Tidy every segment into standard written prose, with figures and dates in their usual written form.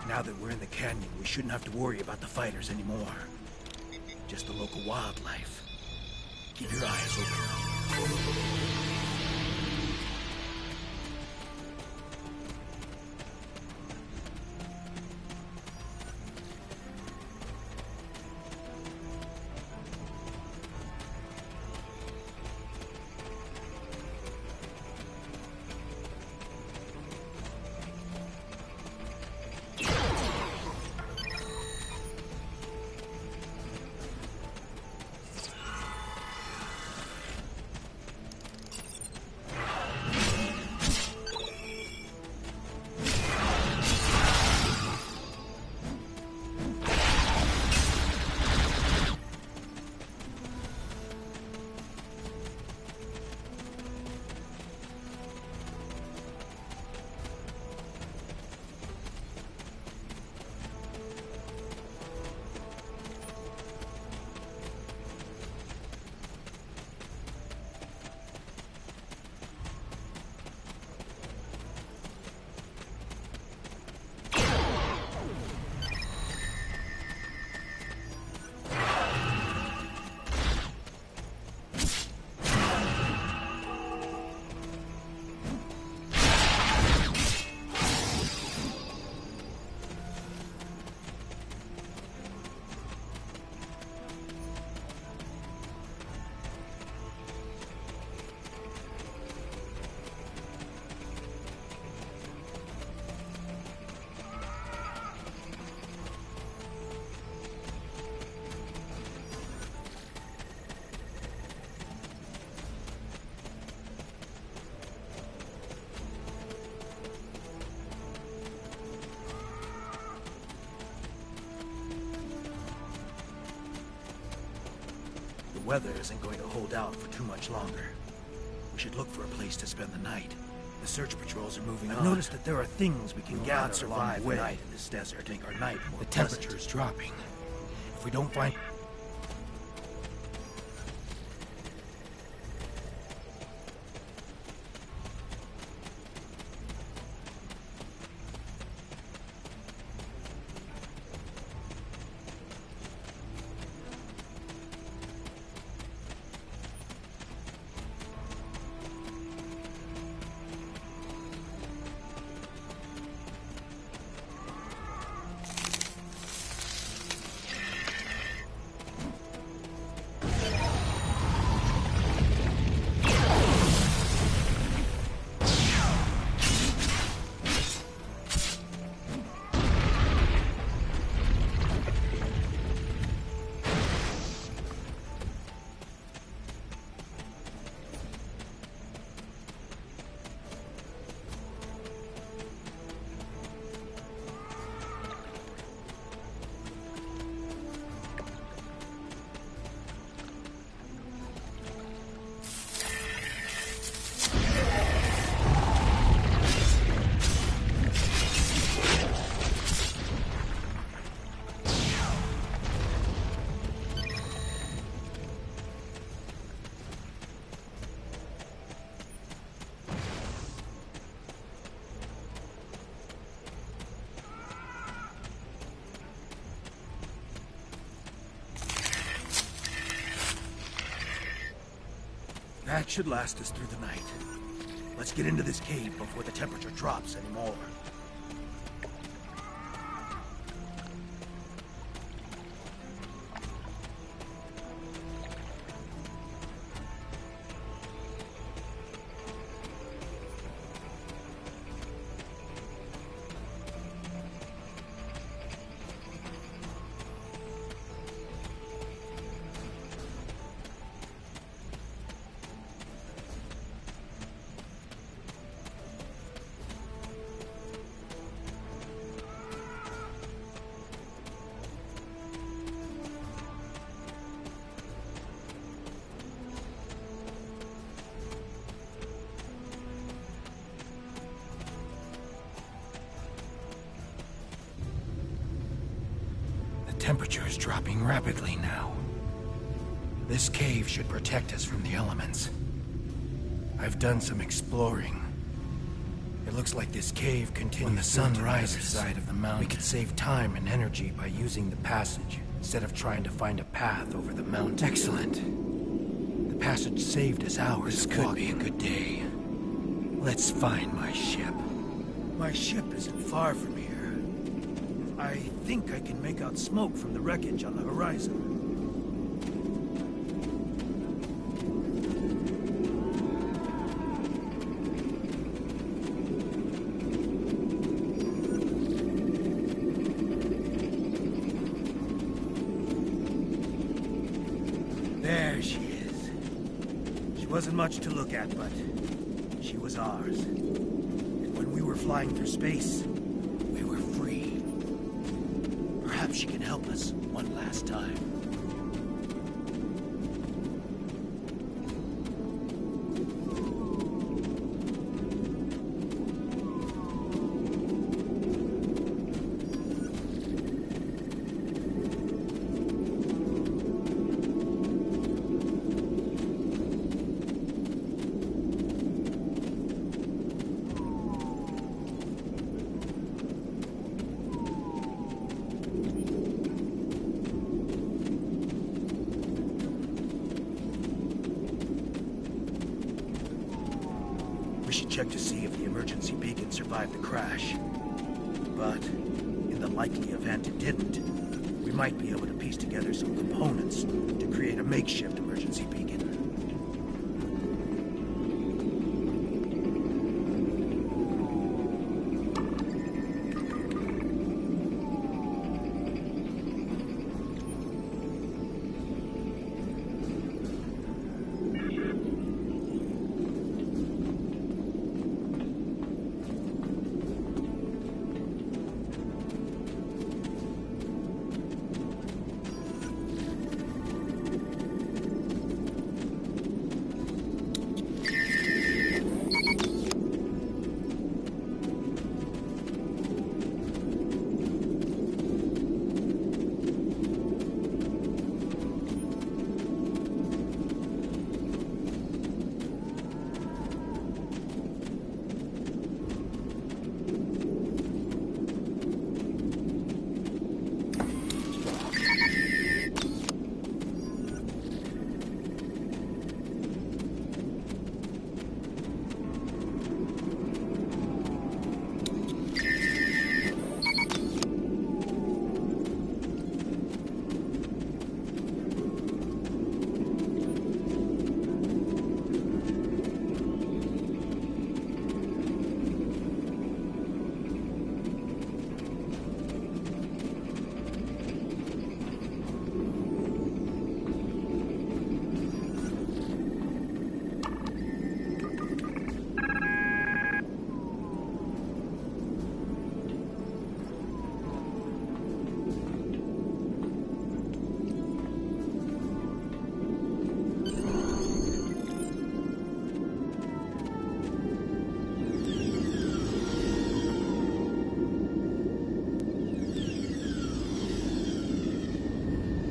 Now that we're in the canyon, we shouldn't have to worry about the fighters anymore. Just the local wildlife. Keep your eyes open. The weather isn't going to hold out for too much longer. We should look for a place to spend the night. The search patrols are moving on. I've noticed that there are things we can gather along the way in this desert to make our night more pleasant. The temperature is dropping. If we don't find... That should last us through the night. Let's get into this cave before the temperature drops anymore. The temperature is dropping rapidly now. This cave should protect us from the elements. I've done some exploring. It looks like this cave continues. When the sun rises side of the mountain, we could save time and energy by using the passage, instead of trying to find a path over the mountain. Excellent. The passage saved us hours. This could be a good day. Let's find my ship. My ship isn't far from here. I think I can make out smoke from the wreckage on the horizon. There she is. She wasn't much to look at, but she was ours. And when we were flying through space, we were free. Perhaps she can help us one last time. We should check to see if the emergency beacon survived the crash. But in the likely event it didn't, we might be able to piece together some components to create a makeshift emergency beacon.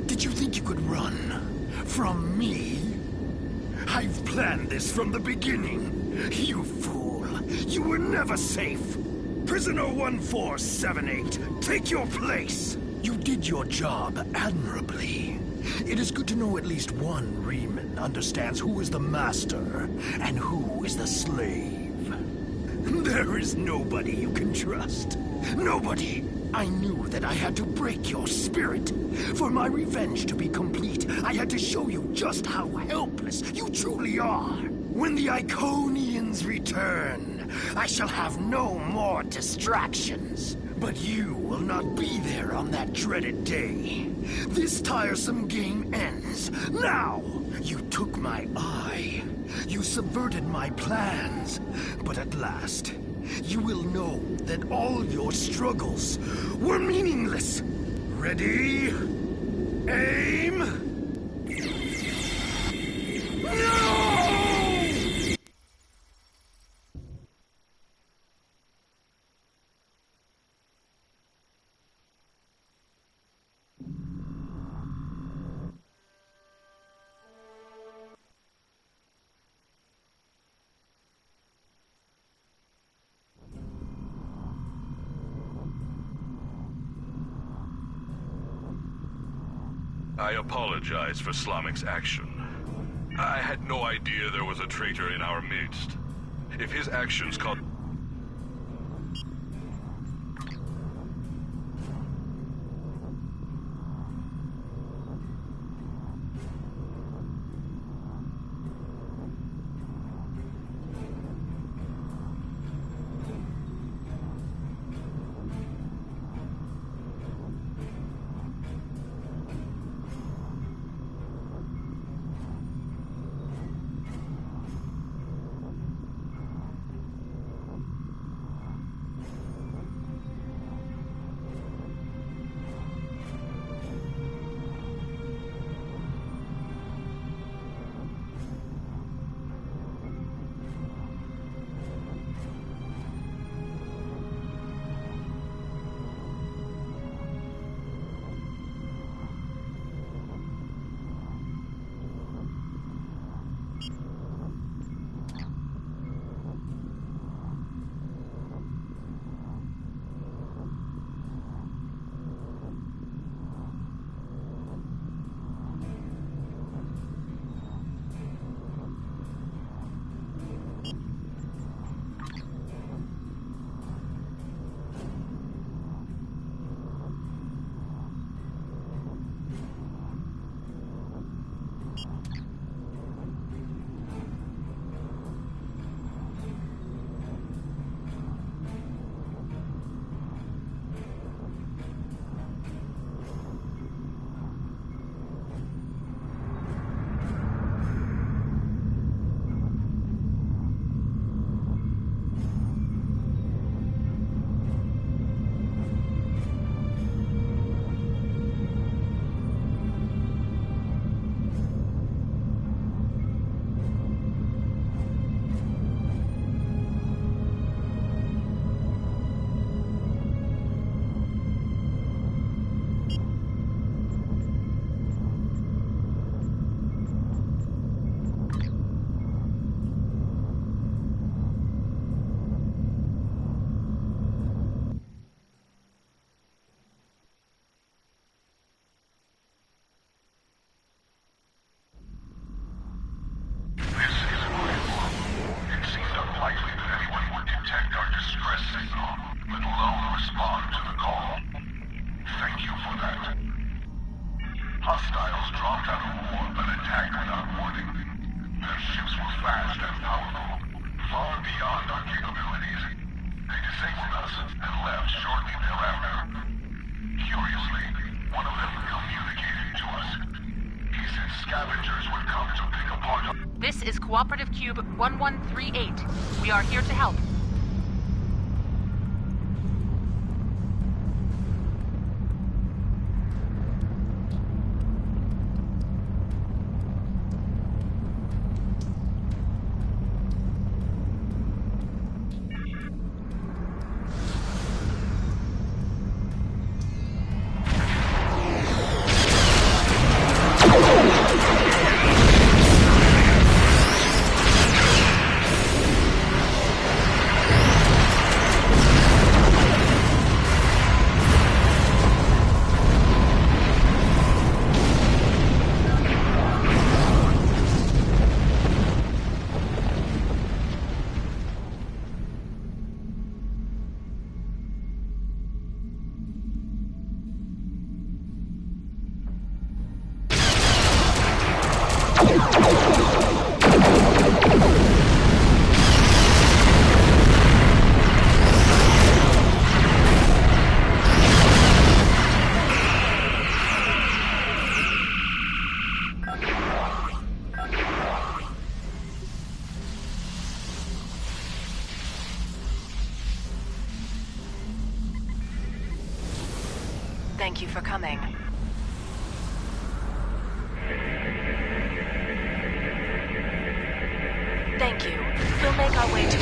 Did you think you could run from me? I've planned this from the beginning. You fool. You were never safe. Prisoner 1478, take your place. You did your job admirably. It is good to know at least one Reman understands who is the master and who is the slave. There is nobody you can trust. Nobody. I knew that I had to break your spirit. For my revenge to be complete, I had to show you just how helpless you truly are. When the Iconians return, I shall have no more distractions. But you will not be there on that dreaded day. This tiresome game ends now. You took my eye. You subverted my plans. But at last, you will know that all your struggles were meaningless. Ready? Aim! No! I apologize for Slamic's action. I had no idea there was a traitor in our midst. If his actions caused... This is Cooperative Cube 1138. We are here to help. Thank you for coming. Thank you. We'll make our way to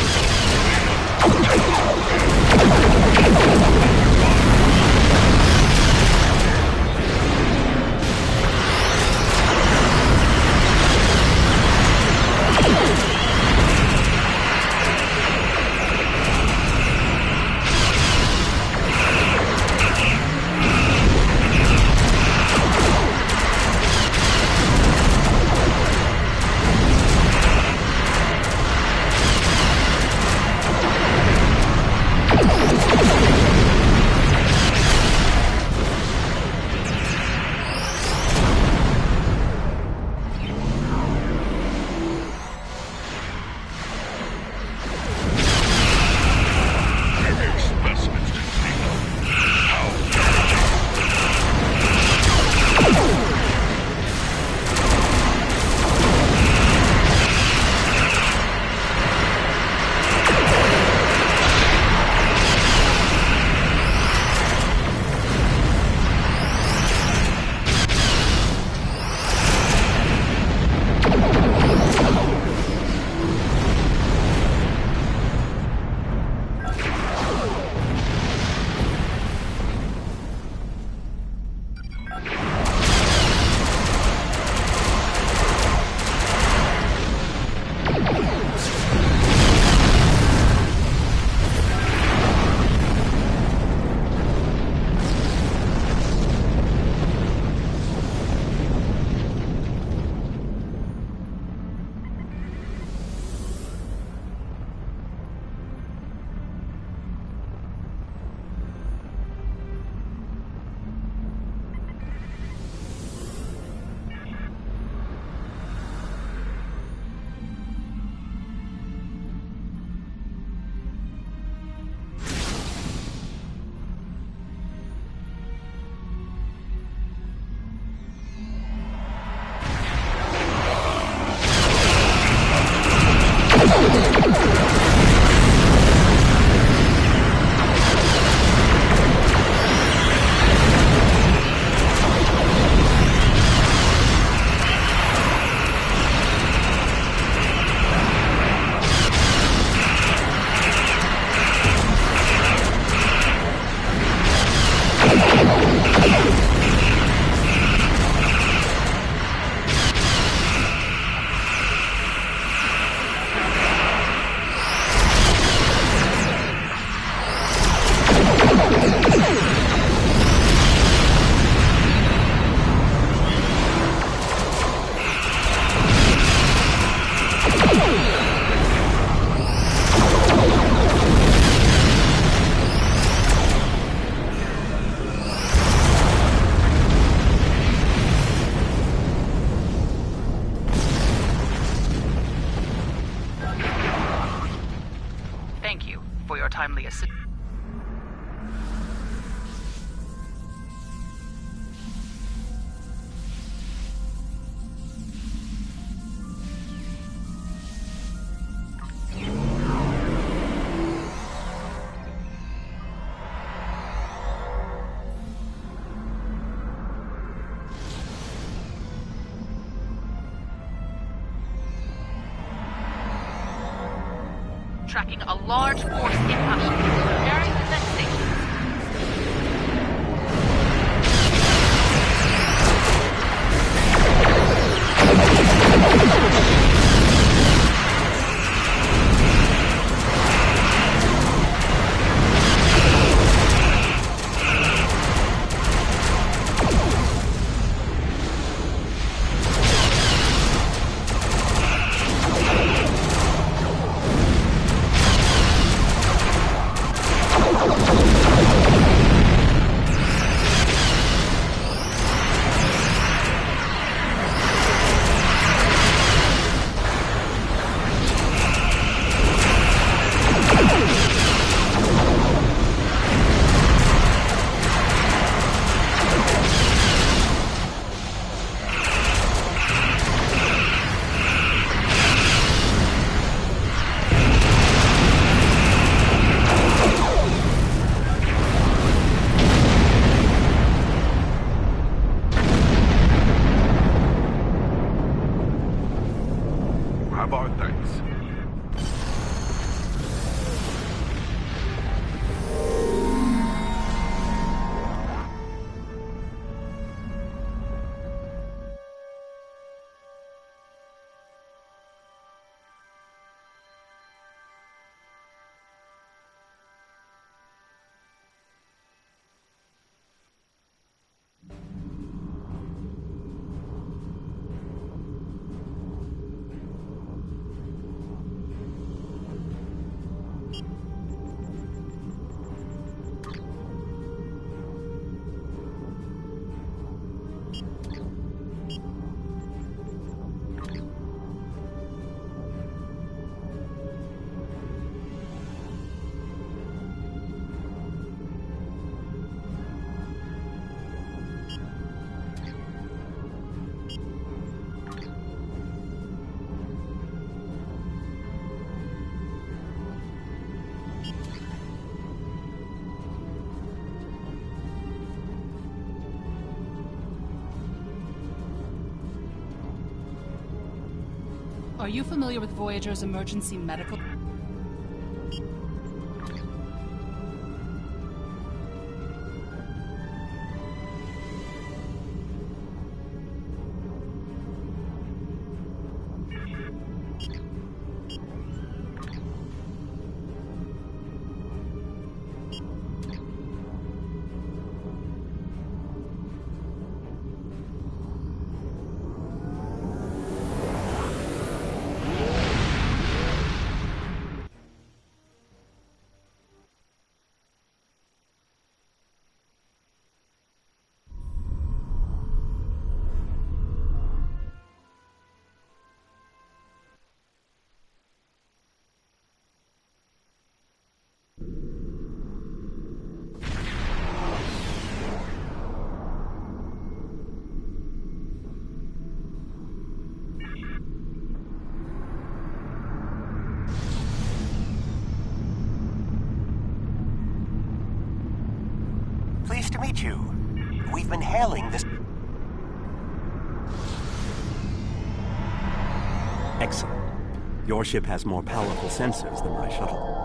tracking a large force inbound. Preparing defense stations. Are you familiar with Voyager's emergency medical? Pleased to meet you. We've been hailing this... Excellent. Your ship has more powerful sensors than my shuttle.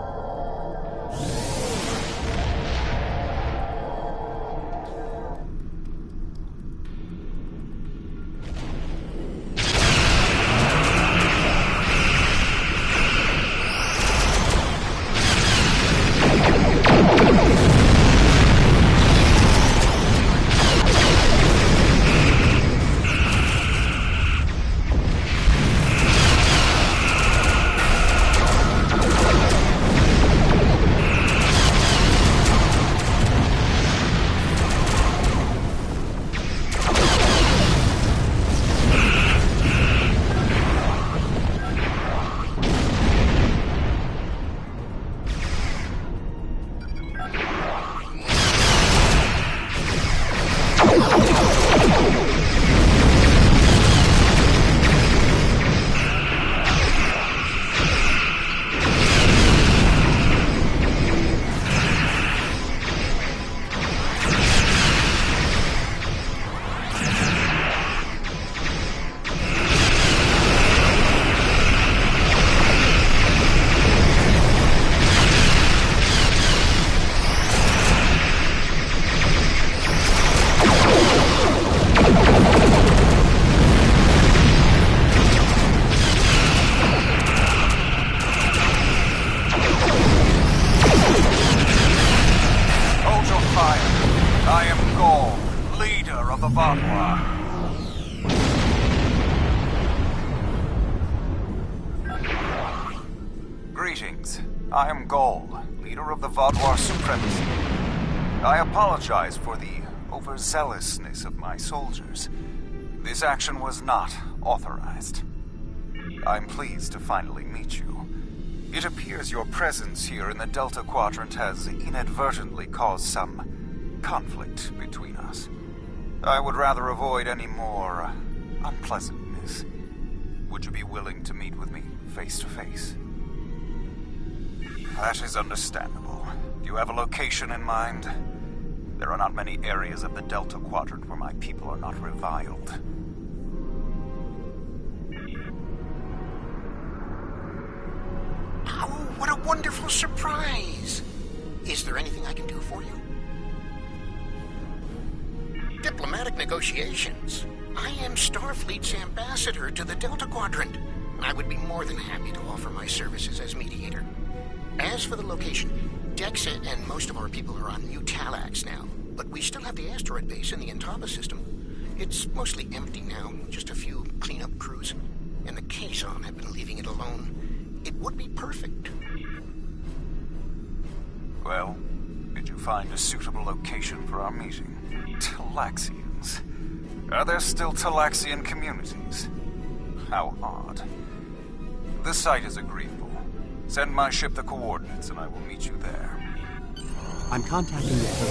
Greetings. I am Gaul, leader of the Vaudois Supremacy. I apologize for the overzealousness of my soldiers. This action was not authorized. I'm pleased to finally meet you. It appears your presence here in the Delta Quadrant has inadvertently caused some conflict between us. I would rather avoid any more unpleasantness. Would you be willing to meet with me face to face? That is understandable. Do you have a location in mind? There are not many areas of the Delta Quadrant where my people are not reviled. Oh, what a wonderful surprise! Is there anything I can do for you? Diplomatic negotiations. I am Starfleet's ambassador to the Delta Quadrant. I would be more than happy to offer my services as mediator. As for the location, Dexa and most of our people are on New Talax now, but we still have the asteroid base in the Intaba system. It's mostly empty now, just a few cleanup crews, and the Kazon have been leaving it alone. It would be perfect. Well, did you find a suitable location for our meeting? Talaxians. Are there still Talaxian communities? How odd. The site is agreeable. Send my ship the coordinates and I will meet you there. I'm contacting the Delta.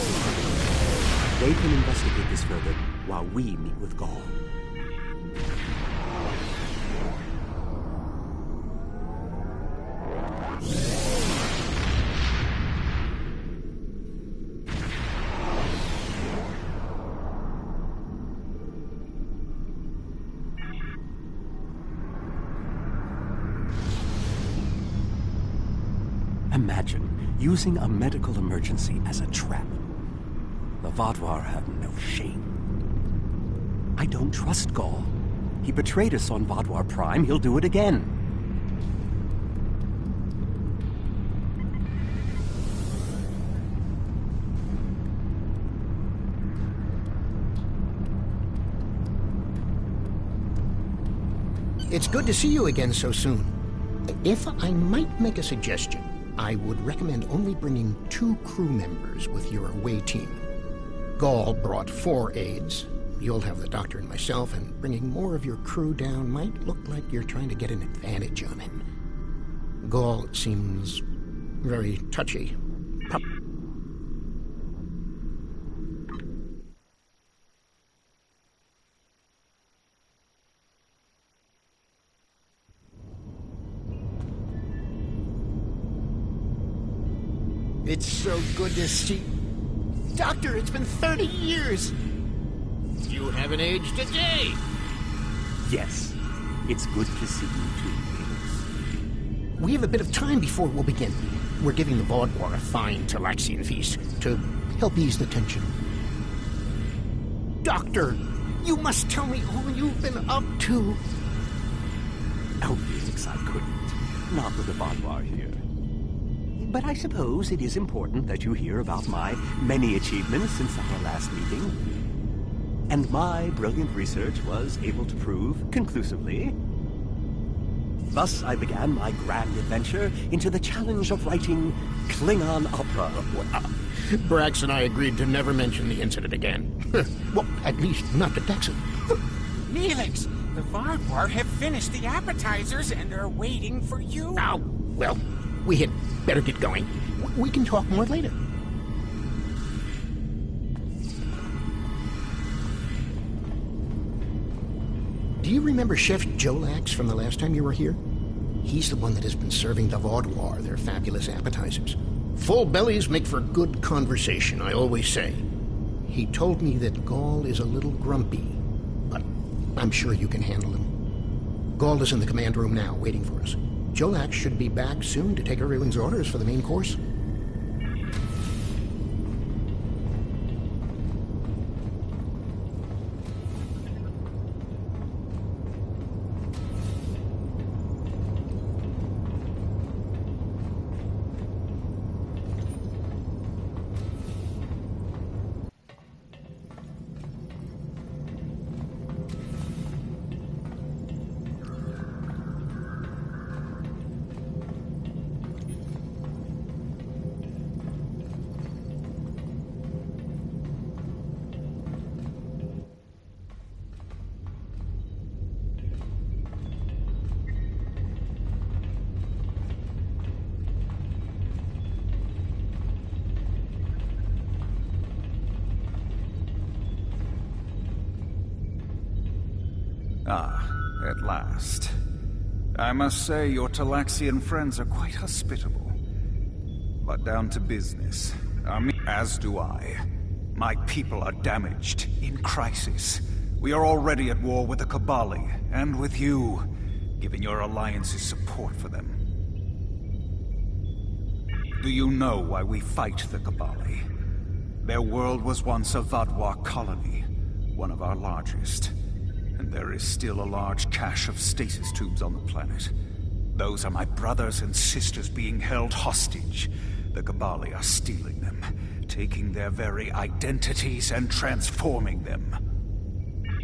They can investigate this further while we meet with Gaul. Imagine using a medical emergency as a trap. The Vaudois have no shame. I don't trust Gaul. He betrayed us on Vaudois Prime. He'll do it again. It's good to see you again so soon. If I might make a suggestion, I would recommend only bringing 2 crew members with your away team. Gaul brought 4 aides. You'll have the doctor and myself, and bringing more of your crew down might look like you're trying to get an advantage on him. Gaul seems very touchy. It's so good to see... Doctor, it's been 30 years! You haven't aged a day! Yes, it's good to see you too. We have a bit of time before we'll begin. We're giving the Vaudois a fine Talaxian feast to help ease the tension. Doctor, you must tell me all you've been up to. Oh, yes, I couldn't. Not with the Vaudois here. But I suppose it is important that you hear about my many achievements since our last meeting. And my brilliant research was able to prove conclusively. Thus, I began my grand adventure into the challenge of writing Klingon opera. Brax and I agreed to never mention the incident again. Well, at least not to Dexa. Neelix, the Vaudois have finished the appetizers and are waiting for you. Oh, well, we had better get going. We can talk more later. Do you remember Chef Jolax from the last time you were here? He's the one that has been serving the Vaudois their fabulous appetizers. Full bellies make for good conversation, I always say. He told me that Gaul is a little grumpy, but I'm sure you can handle him. Gaul is in the command room now, waiting for us. Jolax should be back soon to take everyone's orders for the main course. Ah, at last. I must say your Talaxian friends are quite hospitable. But down to business. As do I. My people are damaged, in crisis. We are already at war with the Cabali, and with you, giving your alliance's support for them. Do you know why we fight the Cabali? Their world was once a Vadwar colony, one of our largest. And there is still a large cache of stasis tubes on the planet. Those are my brothers and sisters being held hostage. The Cabali are stealing them, taking their very identities and transforming them.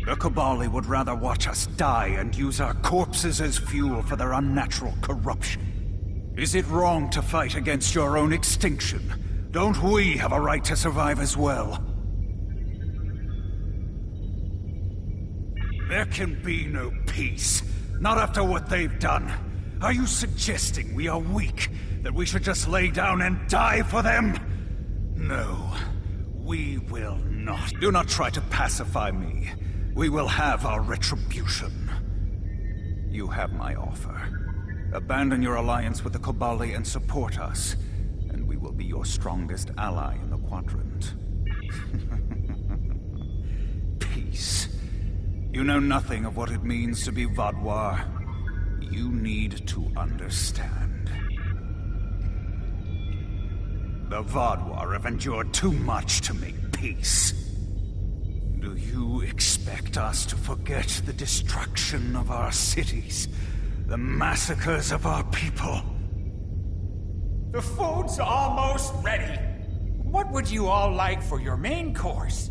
The Cabali would rather watch us die and use our corpses as fuel for their unnatural corruption. Is it wrong to fight against your own extinction? Don't we have a right to survive as well? There can be no peace. Not after what they've done. Are you suggesting we are weak? That we should just lay down and die for them? No, we will not. Do not try to pacify me. We will have our retribution. You have my offer. Abandon your alliance with the Cabali and support us, and we will be your strongest ally in the Quadrant. Peace. You know nothing of what it means to be Vadwar. You need to understand. The Vadwar have endured too much to make peace. Do you expect us to forget the destruction of our cities? The massacres of our people? The food's almost ready. What would you all like for your main course?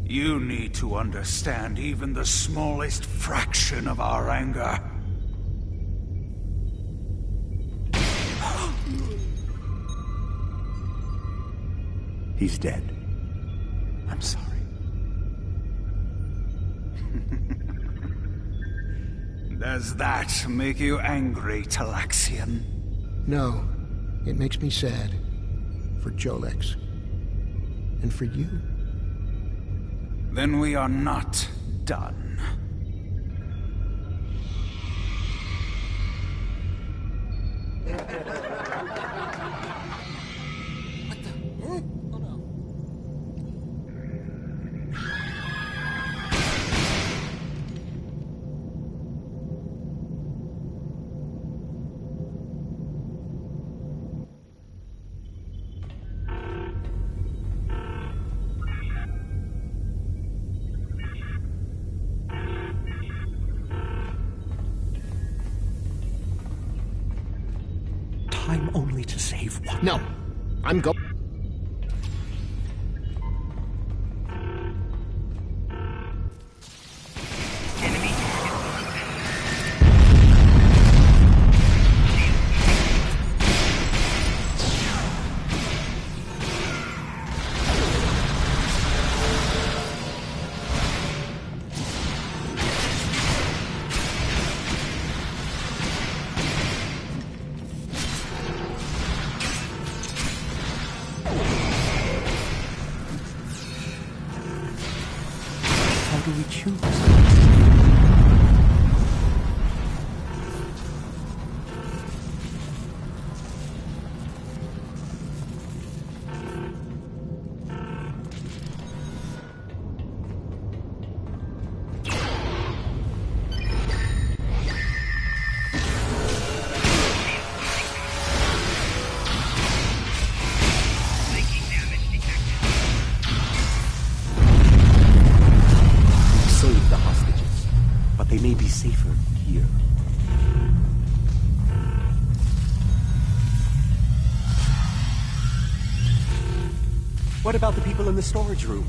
You need to understand even the smallest fraction of our anger. He's dead. I'm sorry. Does that make you angry, Talaxian? No. It makes me sad. For Jolex. And for you. Then we are not done. Time only to save one. No. I'm going. How do we choose? Save the hostages, but they may be safer here. What about the people in the storage room?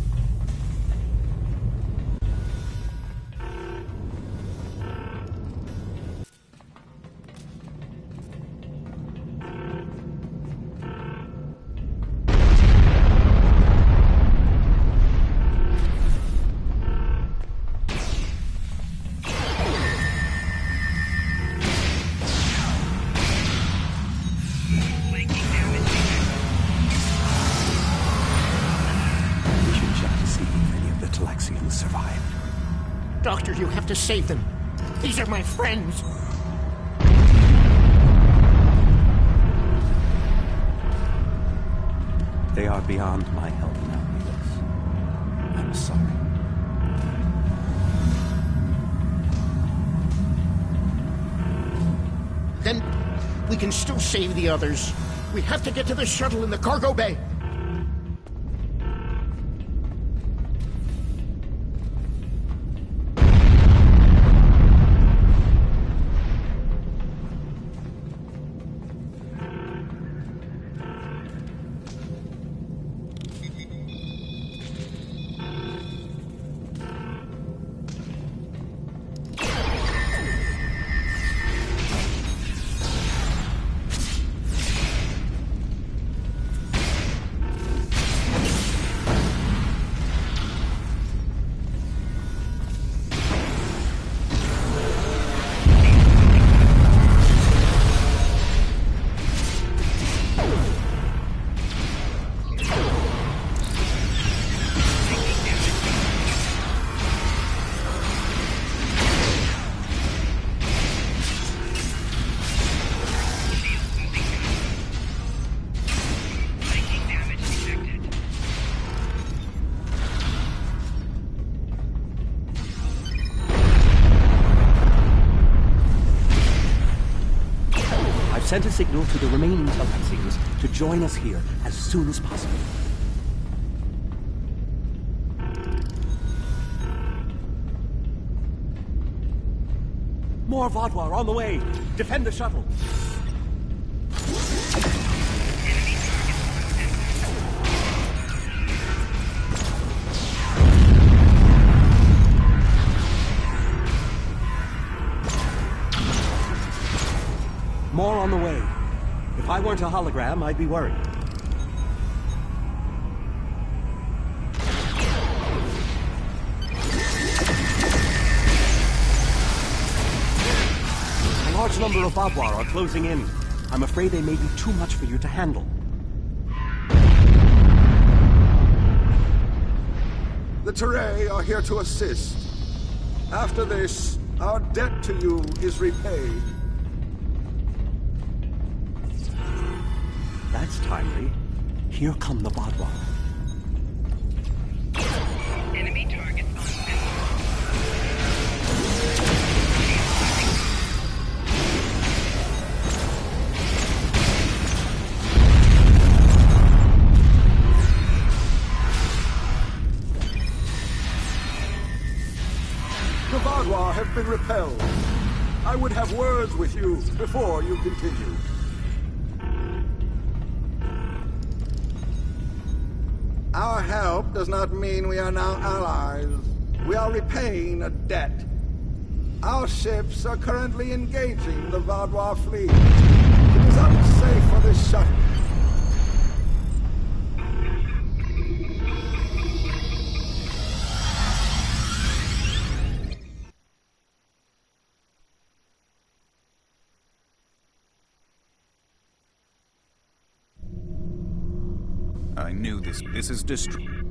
We should check to see if any of the Talaxians survived. Doctor, you have to save them. These are my friends. They are beyond my help now, Felix. I'm sorry. Then we can still save the others. We have to get to the shuttle in the cargo bay. Sent a signal to the remaining Telexians to join us here as soon as possible. More Vodwar on the way! Defend the shuttle! More on the way. If I weren't a hologram, I'd be worried. A large number of Vodwar are closing in. I'm afraid they may be too much for you to handle. The Teray are here to assist. After this, our debt to you is repaid. That's timely. Here come the Vodwar. Enemy targets on The Vodwar have been repelled. I would have words with you before you continue. Our help does not mean we are now allies. We are repaying a debt. Our ships are currently engaging the Vodwar fleet. It is unsafe for this shuttle. I knew this is destroyed.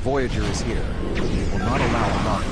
Voyager is here. We will not allow a knock.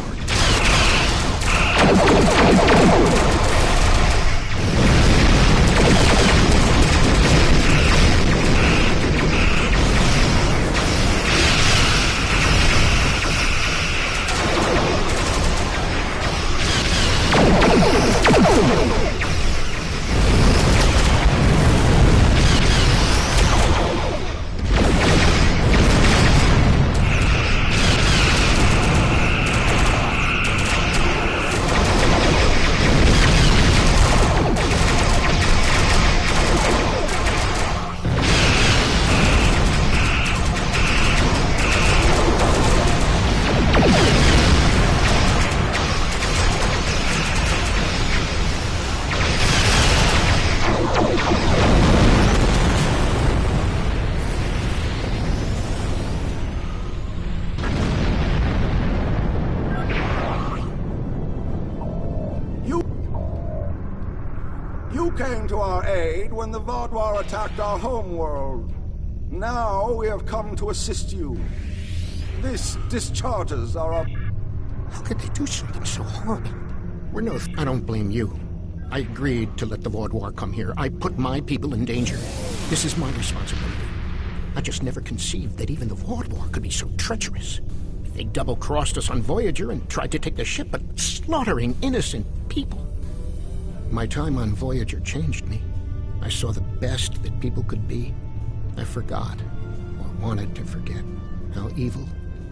You came to our aid when the Vaadwaur attacked our homeworld. Now we have come to assist you. This discharges our... How could they do something so horrible? I don't blame you. I agreed to let the Vaadwaur come here. I put my people in danger. This is my responsibility. I just never conceived that even the Vaadwaur could be so treacherous. They double-crossed us on Voyager and tried to take the ship, but slaughtering innocent people. My time on Voyager changed me. I saw the best that people could be. I forgot, or wanted to forget, how evil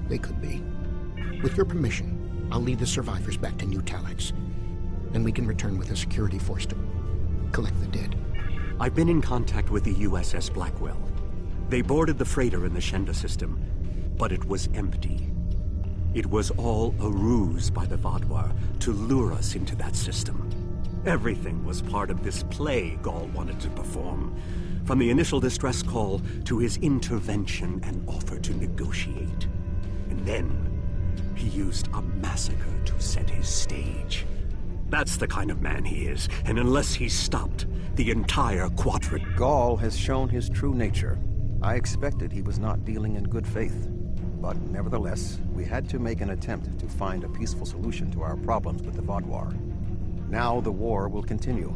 they could be. With your permission, I'll lead the survivors back to New Talax. Then we can return with a security force to collect the dead. I've been in contact with the USS Blackwell. They boarded the freighter in the Shenda system, but it was empty. It was all a ruse by the Vaadwaur to lure us into that system. Everything was part of this play Gall wanted to perform, from the initial distress call to his intervention and offer to negotiate. And then he used a massacre to set his stage. That's the kind of man he is, and unless he's stopped, the entire quadrant... Gall has shown his true nature. I expected he was not dealing in good faith. But nevertheless, we had to make an attempt to find a peaceful solution to our problems with the Vaadwaur. Now the war will continue.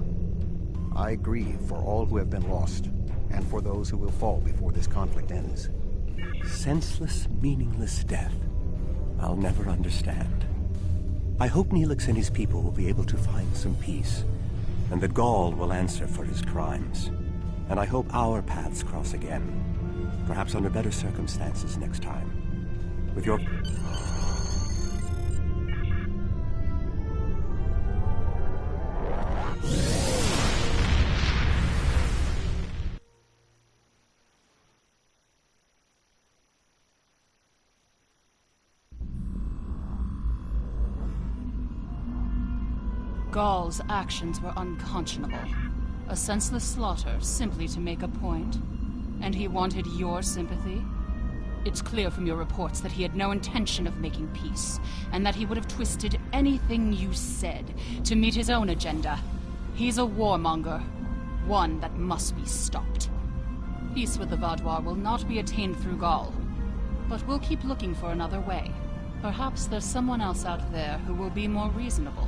I grieve for all who have been lost, and for those who will fall before this conflict ends. Senseless, meaningless death. I'll never understand. I hope Neelix and his people will be able to find some peace, and that Gall will answer for his crimes. And I hope our paths cross again, perhaps under better circumstances next time. With your... Gall's actions were unconscionable. A senseless slaughter simply to make a point. And he wanted your sympathy? It's clear from your reports that he had no intention of making peace, and that he would have twisted anything you said to meet his own agenda. He's a warmonger, one that must be stopped. Peace with the Vaadwaur will not be attained through Gall, but we'll keep looking for another way. Perhaps there's someone else out there who will be more reasonable.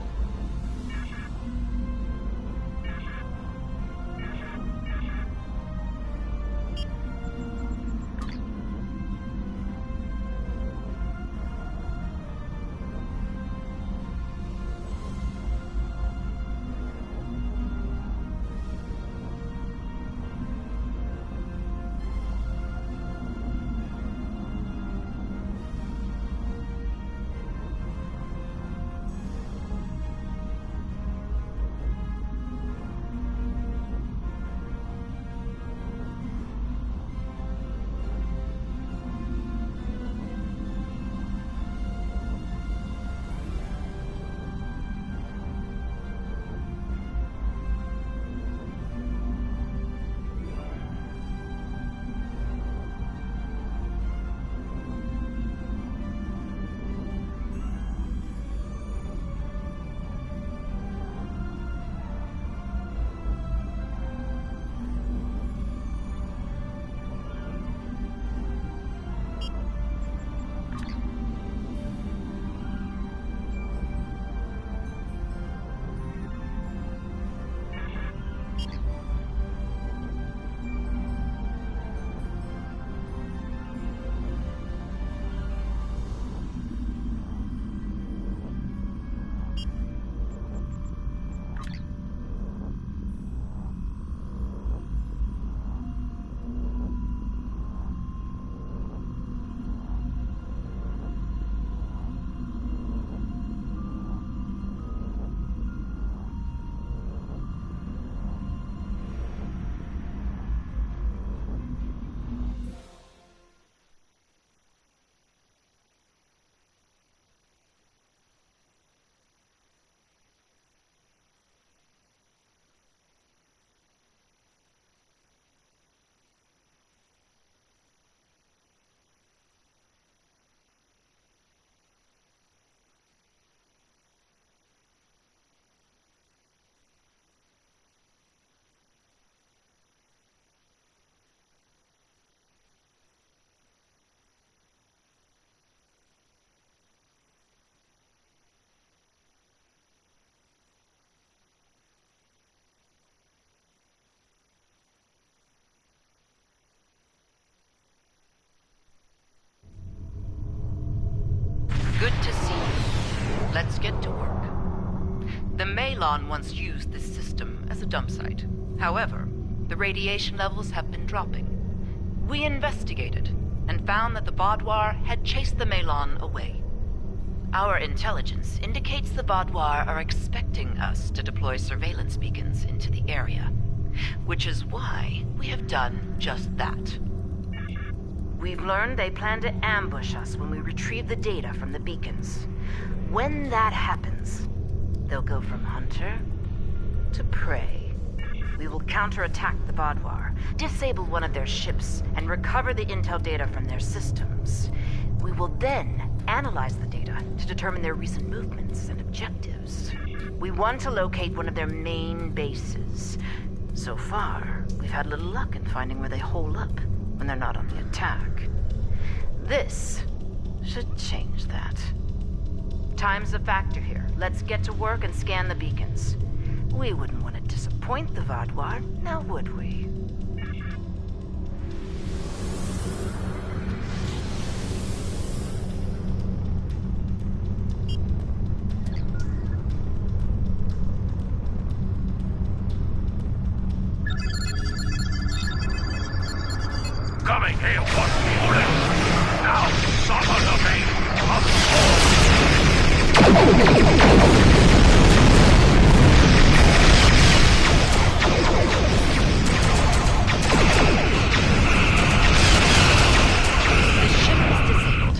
Good to see you. Let's get to work. The Malon once used this system as a dump site. However, the radiation levels have been dropping. We investigated and found that the Vaudoir had chased the Malon away. Our intelligence indicates the Vaudoir are expecting us to deploy surveillance beacons into the area, which is why we have done just that. We've learned they plan to ambush us when we retrieve the data from the beacons. When that happens, they'll go from hunter to prey. We will counterattack the Vaudoir, disable one of their ships, and recover the intel data from their systems. We will then analyze the data to determine their recent movements and objectives. We want to locate one of their main bases. So far, we've had little luck in finding where they hole up when they're not on the attack. This should change that. Time's a factor here. Let's get to work and scan the beacons. We wouldn't want to disappoint the Vaudoir, now would we? Coming here, what orders? Now, suffer the fate of the ship is disabled.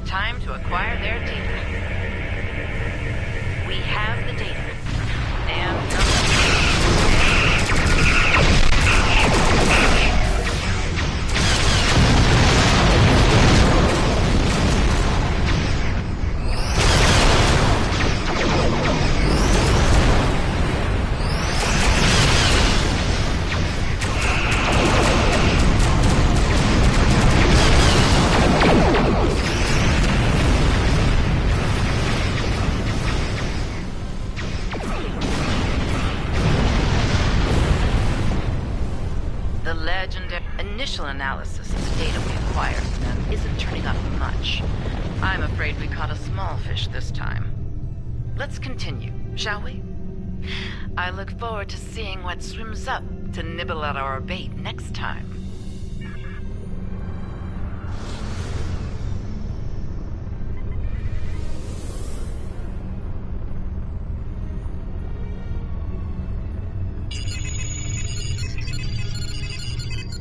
Time to acquire their data. We have the data. And initial analysis of the data we acquired from them isn't turning up much. I'm afraid we caught a small fish this time. Let's continue, shall we? I look forward to seeing what swims up to nibble at our bait next time.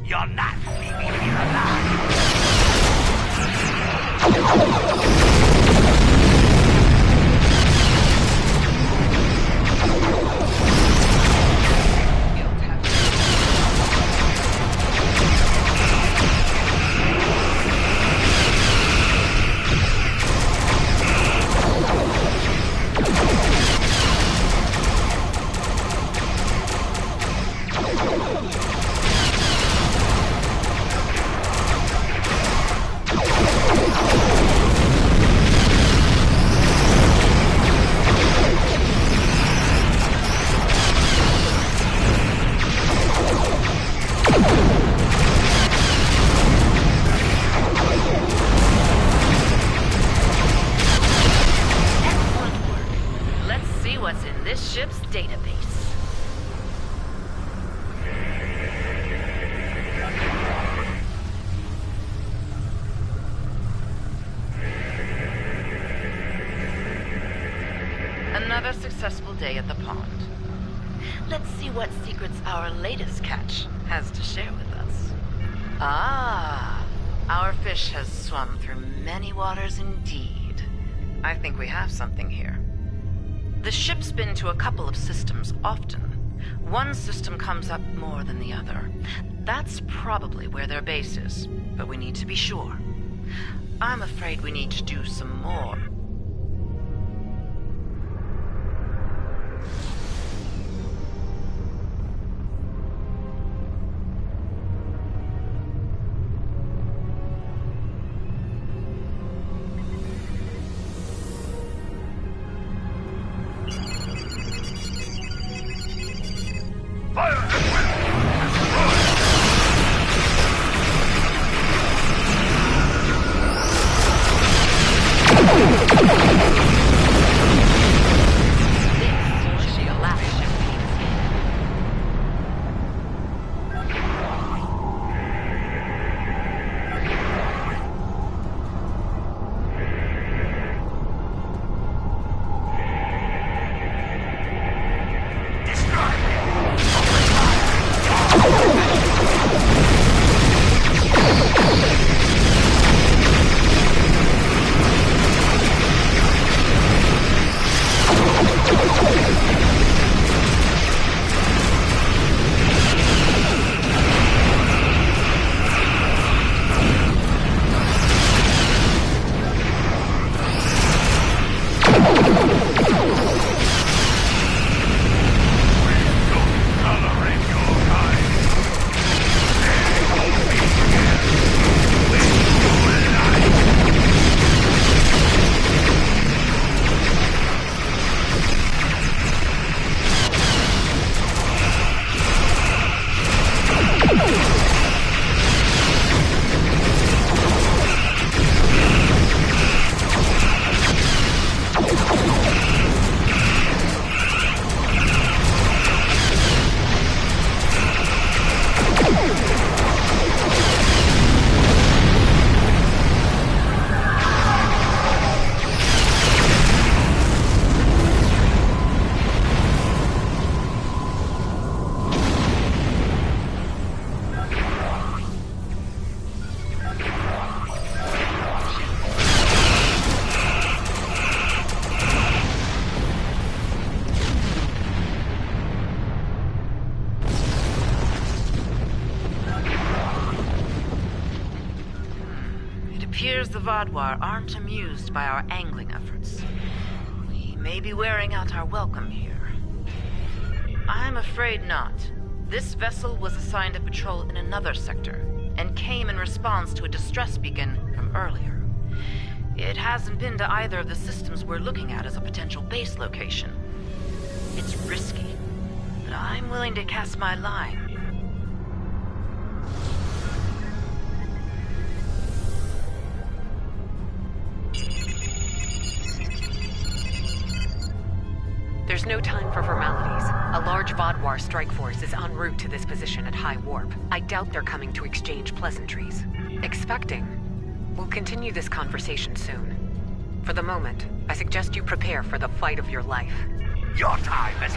You're not leaving me alive! Another successful day at the pond. Let's see what secrets our latest catch has to share with us. Ah, our fish has swum through many waters indeed. I think we have something here. The ship's been to a couple of systems often. One system comes up more than the other. That's probably where their base is, but we need to be sure. I'm afraid we need to do some more. Fire! appears the Vodwar aren't amused by our angling efforts. We may be wearing out our welcome here. I'm afraid not. This vessel was assigned a patrol in another sector, and came in response to a distress beacon from earlier. It hasn't been to either of the systems we're looking at as a potential base location. It's risky, but I'm willing to cast my line. There's no time for formalities. A large Vodwar strike force is en route to this position at high warp. I doubt they're coming to exchange pleasantries. Expecting. We'll continue this conversation soon. For the moment, I suggest you prepare for the fight of your life. Your time has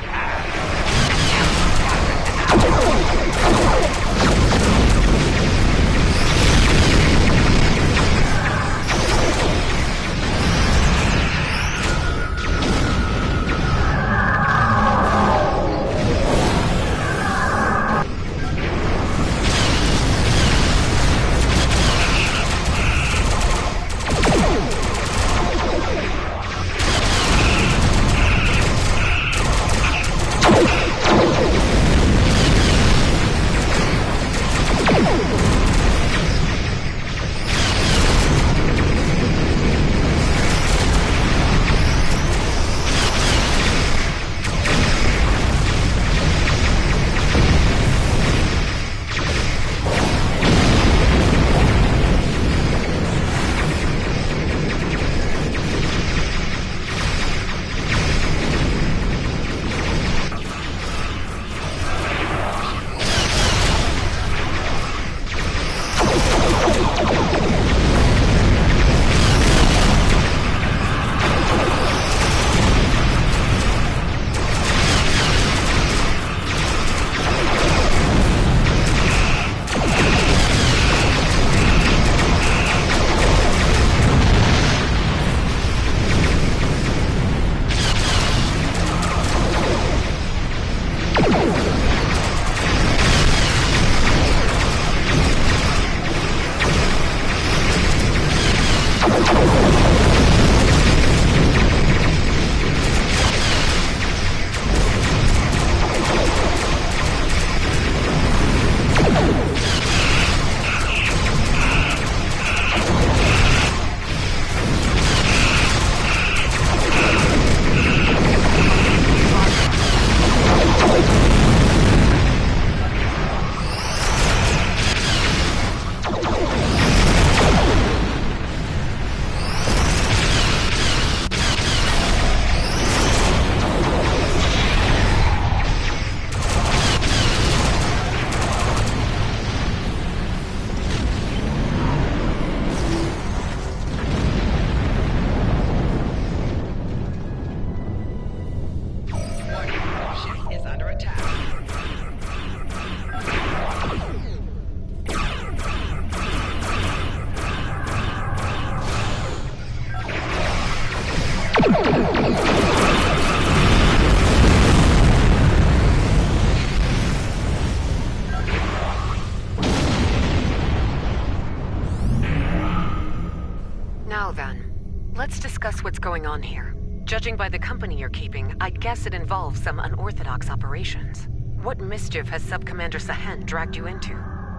Now then, let's discuss what's going on here. Judging by the company you're keeping, I'd guess it involves some unorthodox operations. What mischief has Sub-Commander Sahen dragged you into?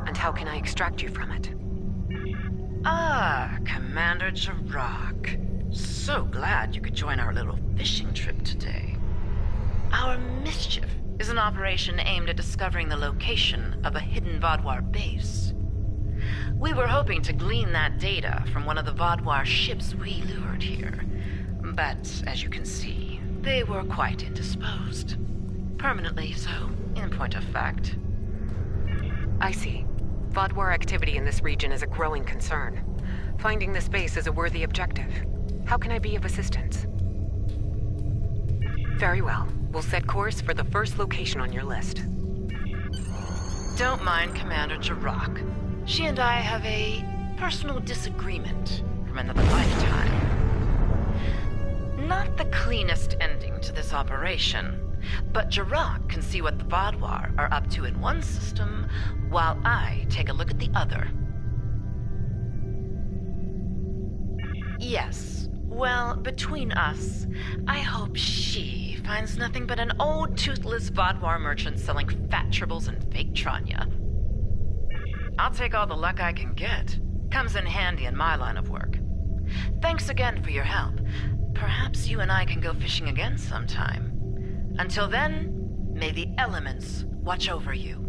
And how can I extract you from it? Ah, Commander Jirok. So glad you could join our little fishing trip today. Our Mischief is an operation aimed at discovering the location of a hidden Vodwar base. We were hoping to glean that data from one of the Vodwar ships we lured here. But, as you can see, they were quite indisposed. Permanently so, in point of fact. I see. Vodwar activity in this region is a growing concern. Finding this base is a worthy objective. How can I be of assistance? Very well. We'll set course for the first location on your list. Don't mind Commander Jirok. She and I have a personal disagreement from another lifetime. Not the cleanest ending to this operation, but Jirok can see what the Vodwar are up to in one system, while I take a look at the other. Yes, well, between us, I hope she finds nothing but an old toothless Vodwar merchant selling fat tribbles and fake Tranya. I'll take all the luck I can get. Comes in handy in my line of work. Thanks again for your help. Perhaps you and I can go fishing again sometime. Until then, may the elements watch over you.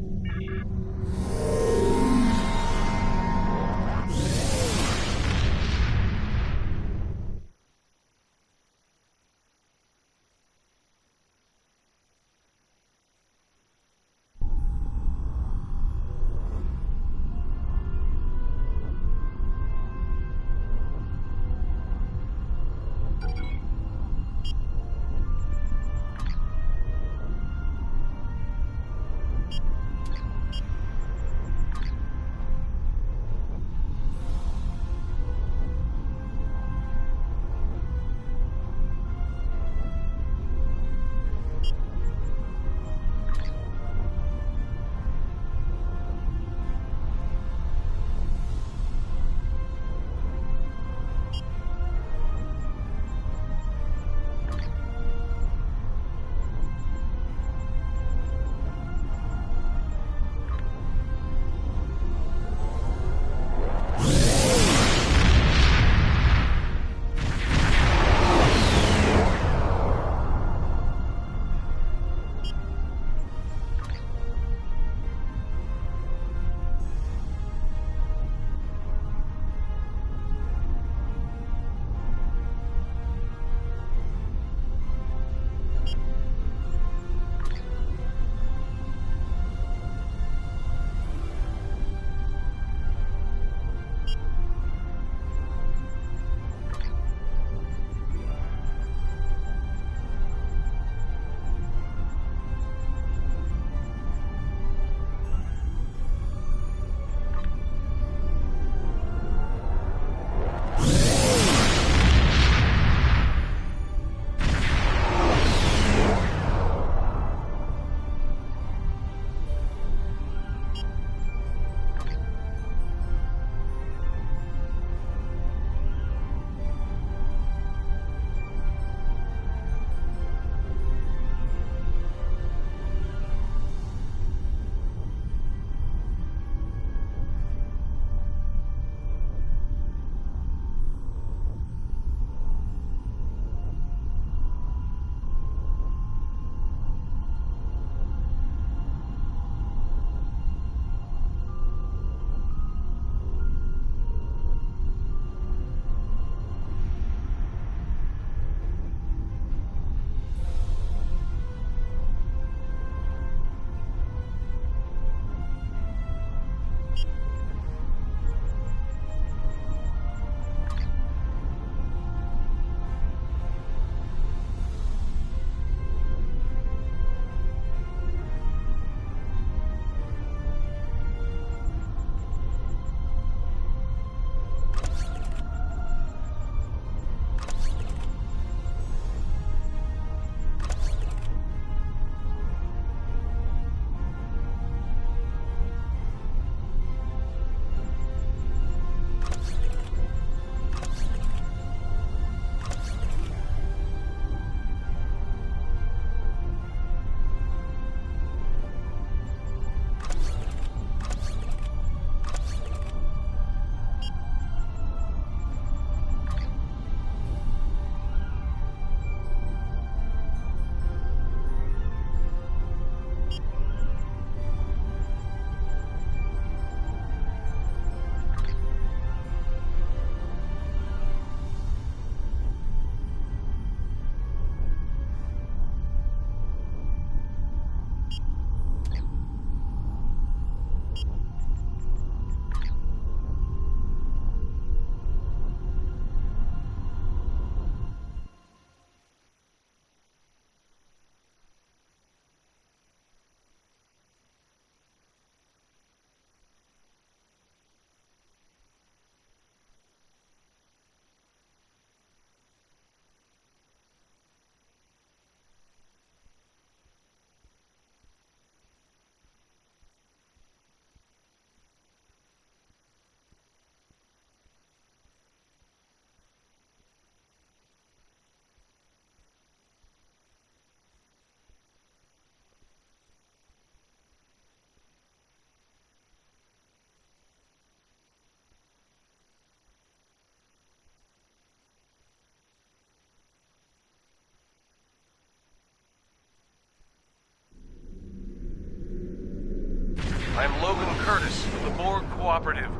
Operative.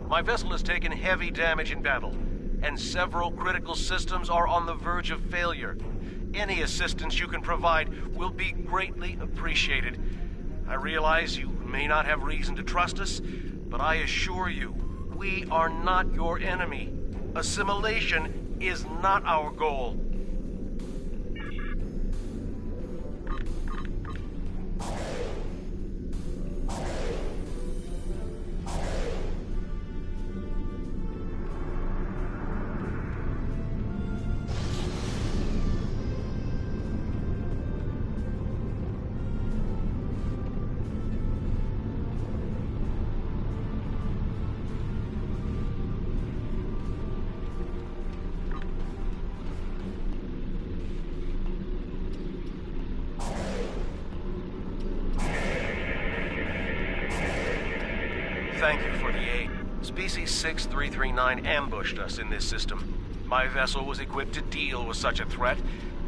My vessel has taken heavy damage in battle, and several critical systems are on the verge of failure. Any assistance you can provide will be greatly appreciated. I realize you may not have reason to trust us, but I assure you, we are not your enemy. Assimilation is not our goal. Thank you for the aid. Species 6339 ambushed us in this system. My vessel was equipped to deal with such a threat,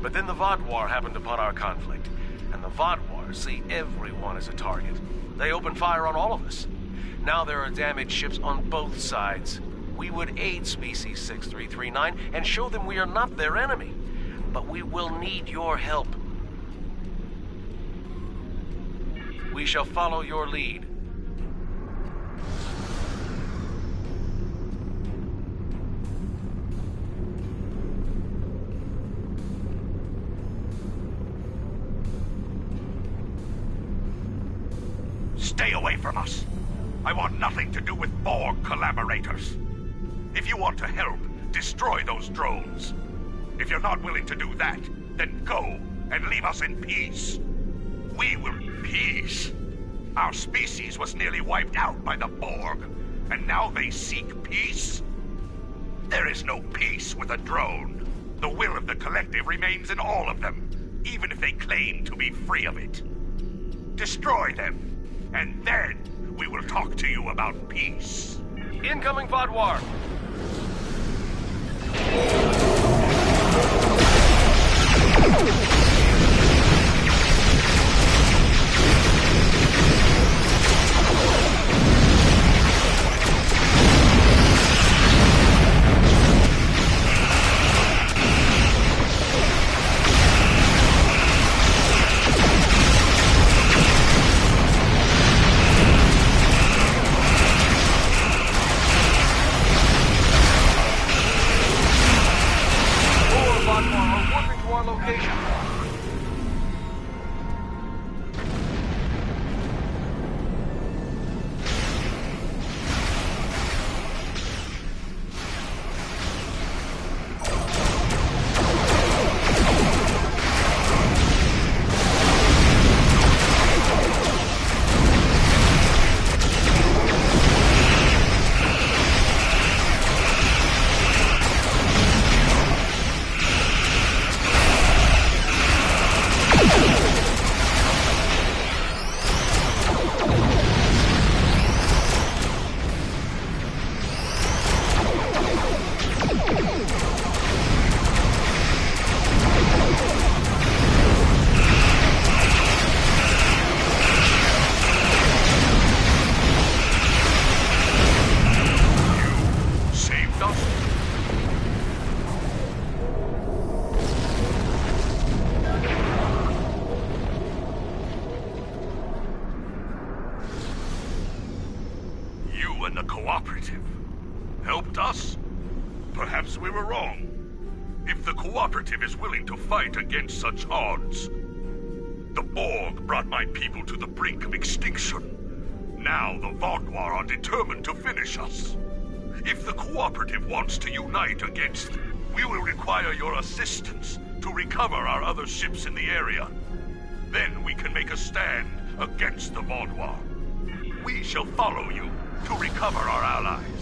but then the Vodwar happened upon our conflict, and the Vodwar see everyone as a target. They opened fire on all of us. Now there are damaged ships on both sides. We would aid Species 6339 and show them we are not their enemy, but we will need your help. We shall follow your lead. Stay away from us. I want nothing to do with Borg collaborators. If you want to help, destroy those drones. If you're not willing to do that, then go and leave us in peace. We will peace. Our species was nearly wiped out by the Borg, and now they seek peace? There is no peace with a drone. The will of the collective remains in all of them, even if they claim to be free of it. Destroy them. And then we will talk to you about peace. Incoming Vodwar! And the Cooperative helped us? Perhaps we were wrong. If the Cooperative is willing to fight against such odds, the Borg brought my people to the brink of extinction. Now the Vodwar are determined to finish us. If the Cooperative wants to unite against them, we will require your assistance to recover our other ships in the area. Then we can make a stand against the Vodwar. We shall follow you to recover our allies.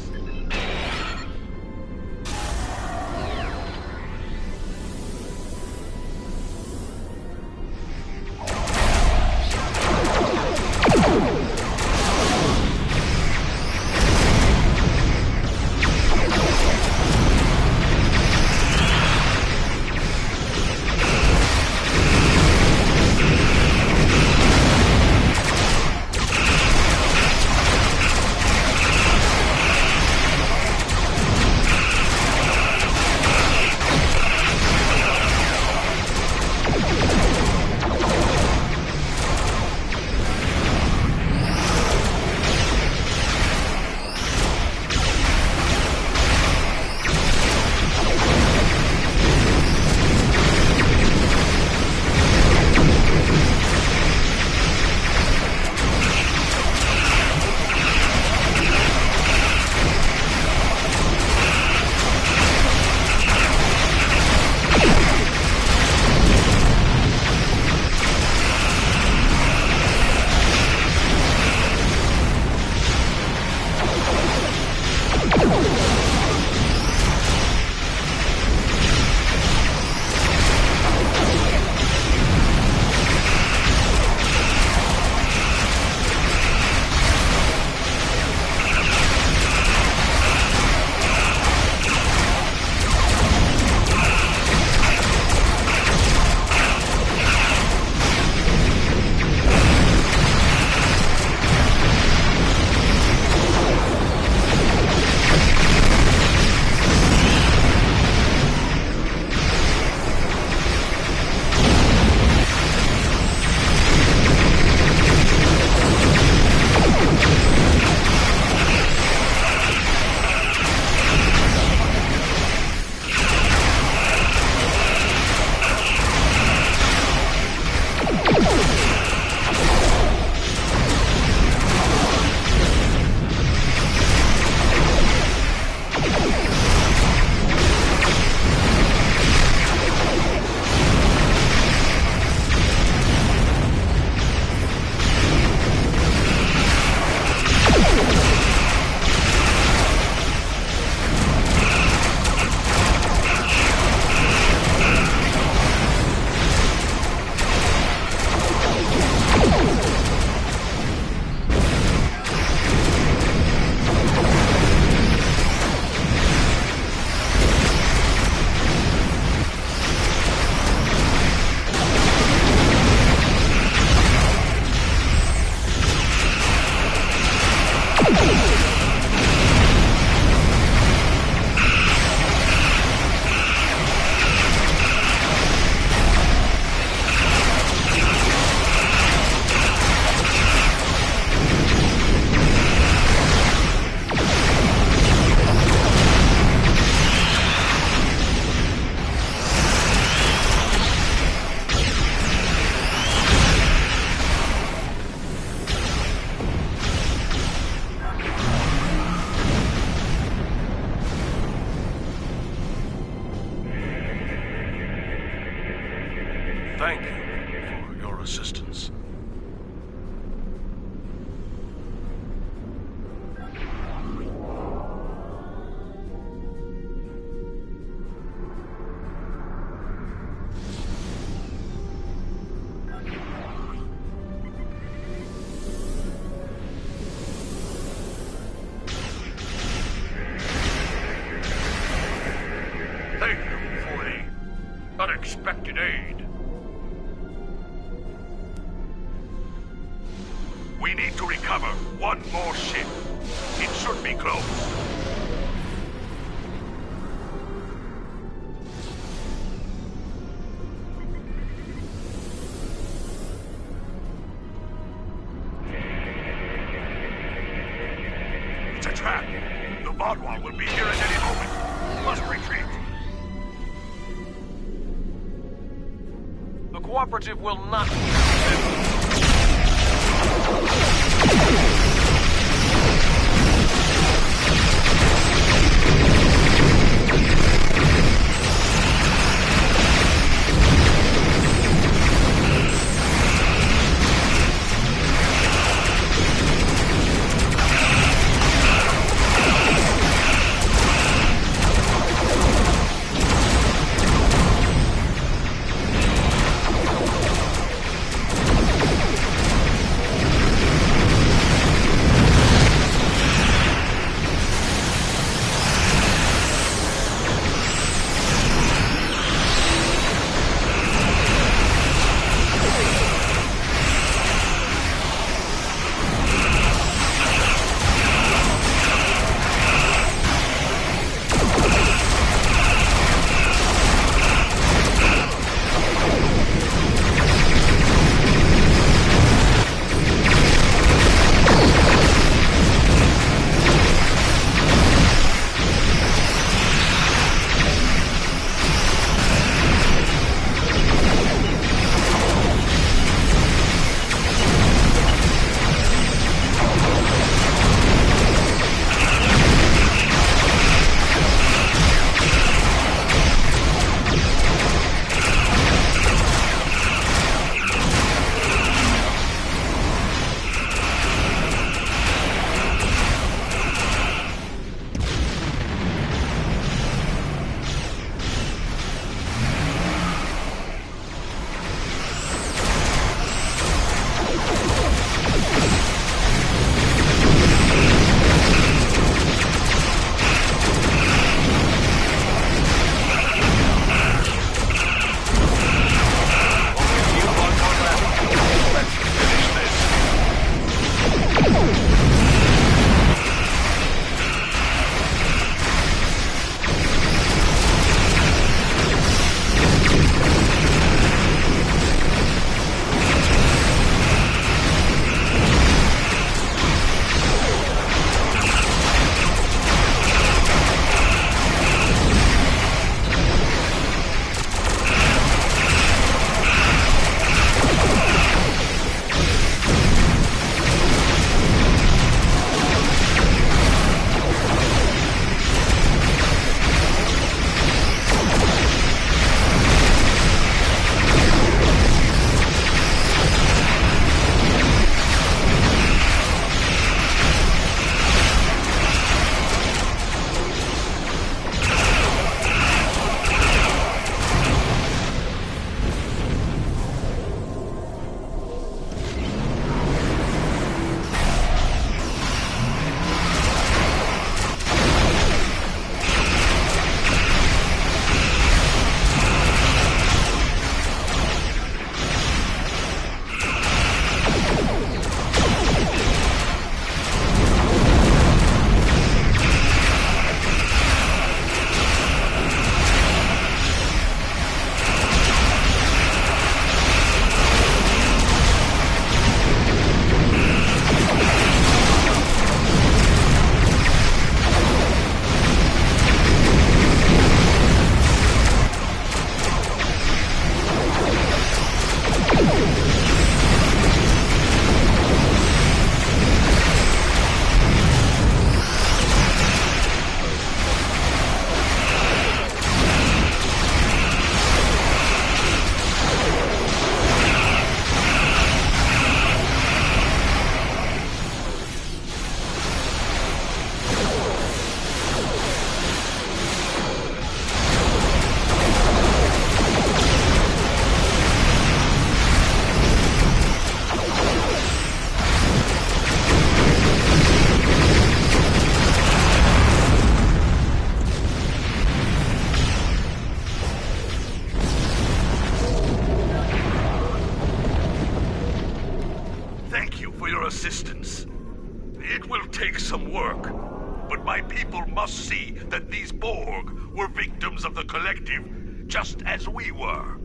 Thank you for your assistance. Thank you for the unexpected aid. We need to recover one more ship. It should be close. It's a trap. The Vaadwaur will be here at any moment. Must retreat. The Cooperative will not... must see that these Borg were victims of the Collective, just as we were.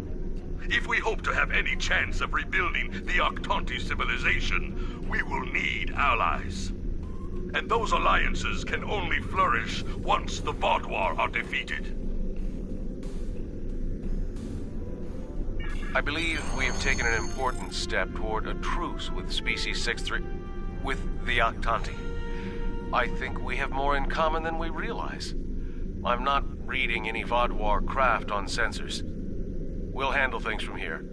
If we hope to have any chance of rebuilding the Octanti civilization, we will need allies. And those alliances can only flourish once the Vaadwaur are defeated. I believe we have taken an important step toward a truce with Species 6-3... with the Octanti. I think we have more in common than we realize. I'm not reading any Vaadwaur craft on sensors. We'll handle things from here.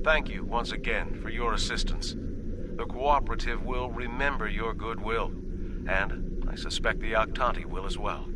Thank you once again for your assistance. The Cooperative will remember your goodwill, and I suspect the Octanti will as well.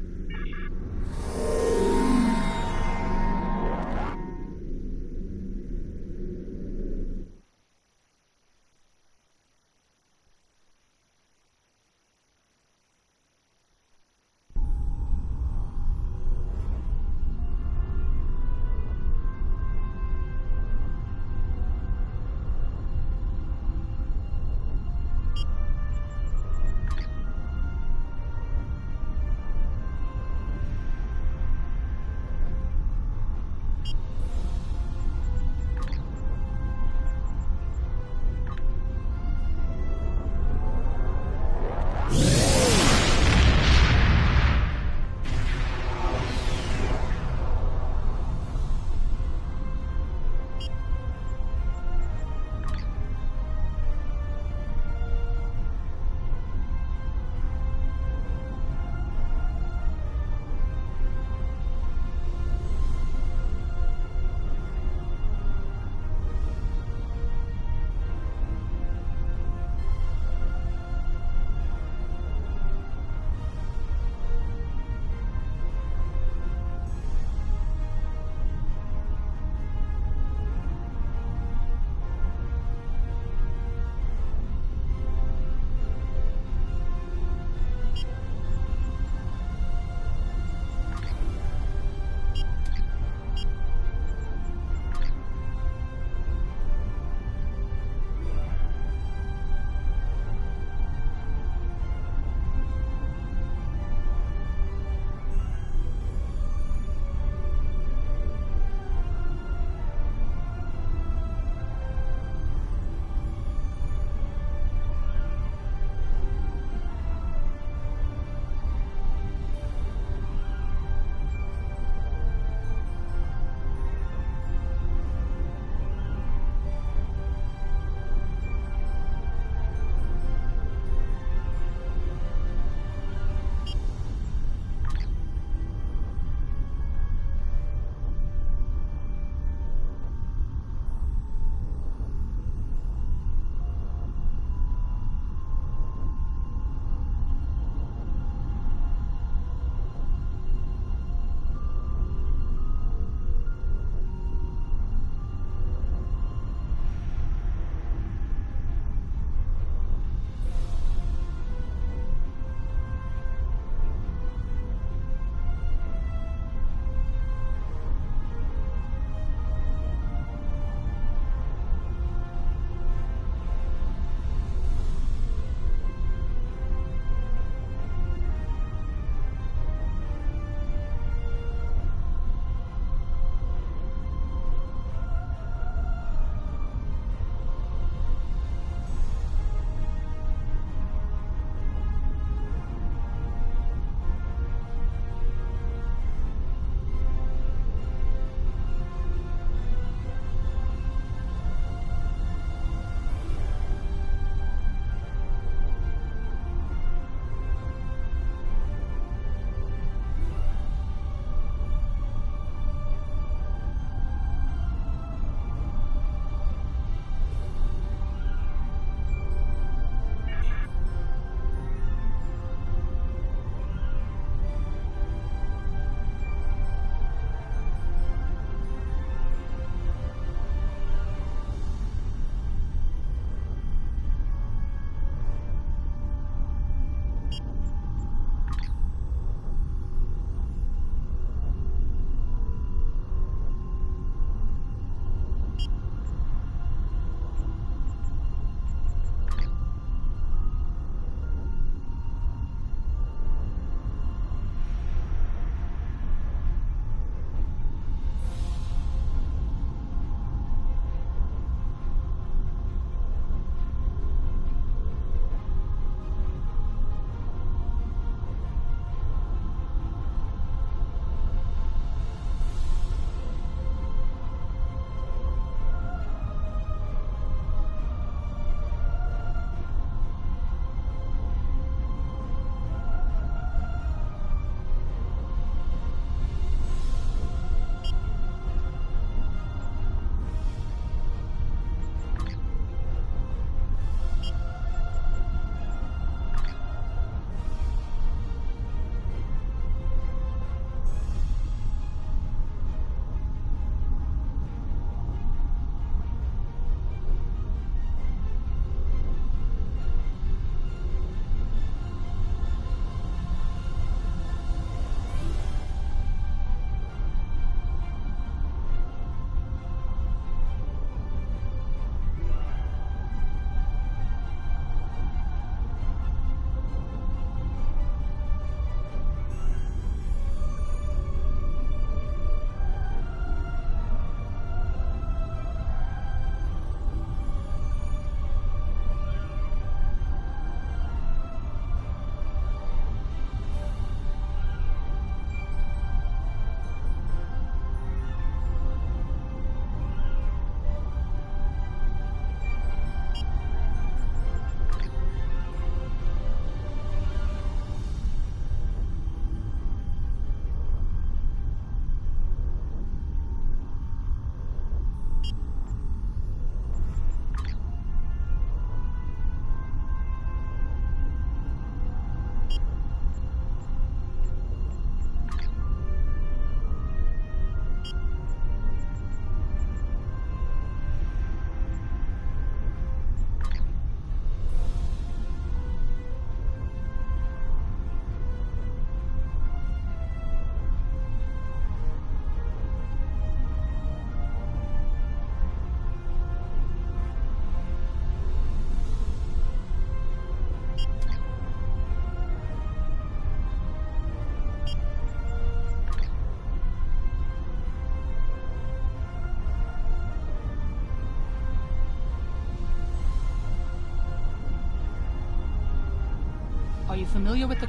you familiar with the...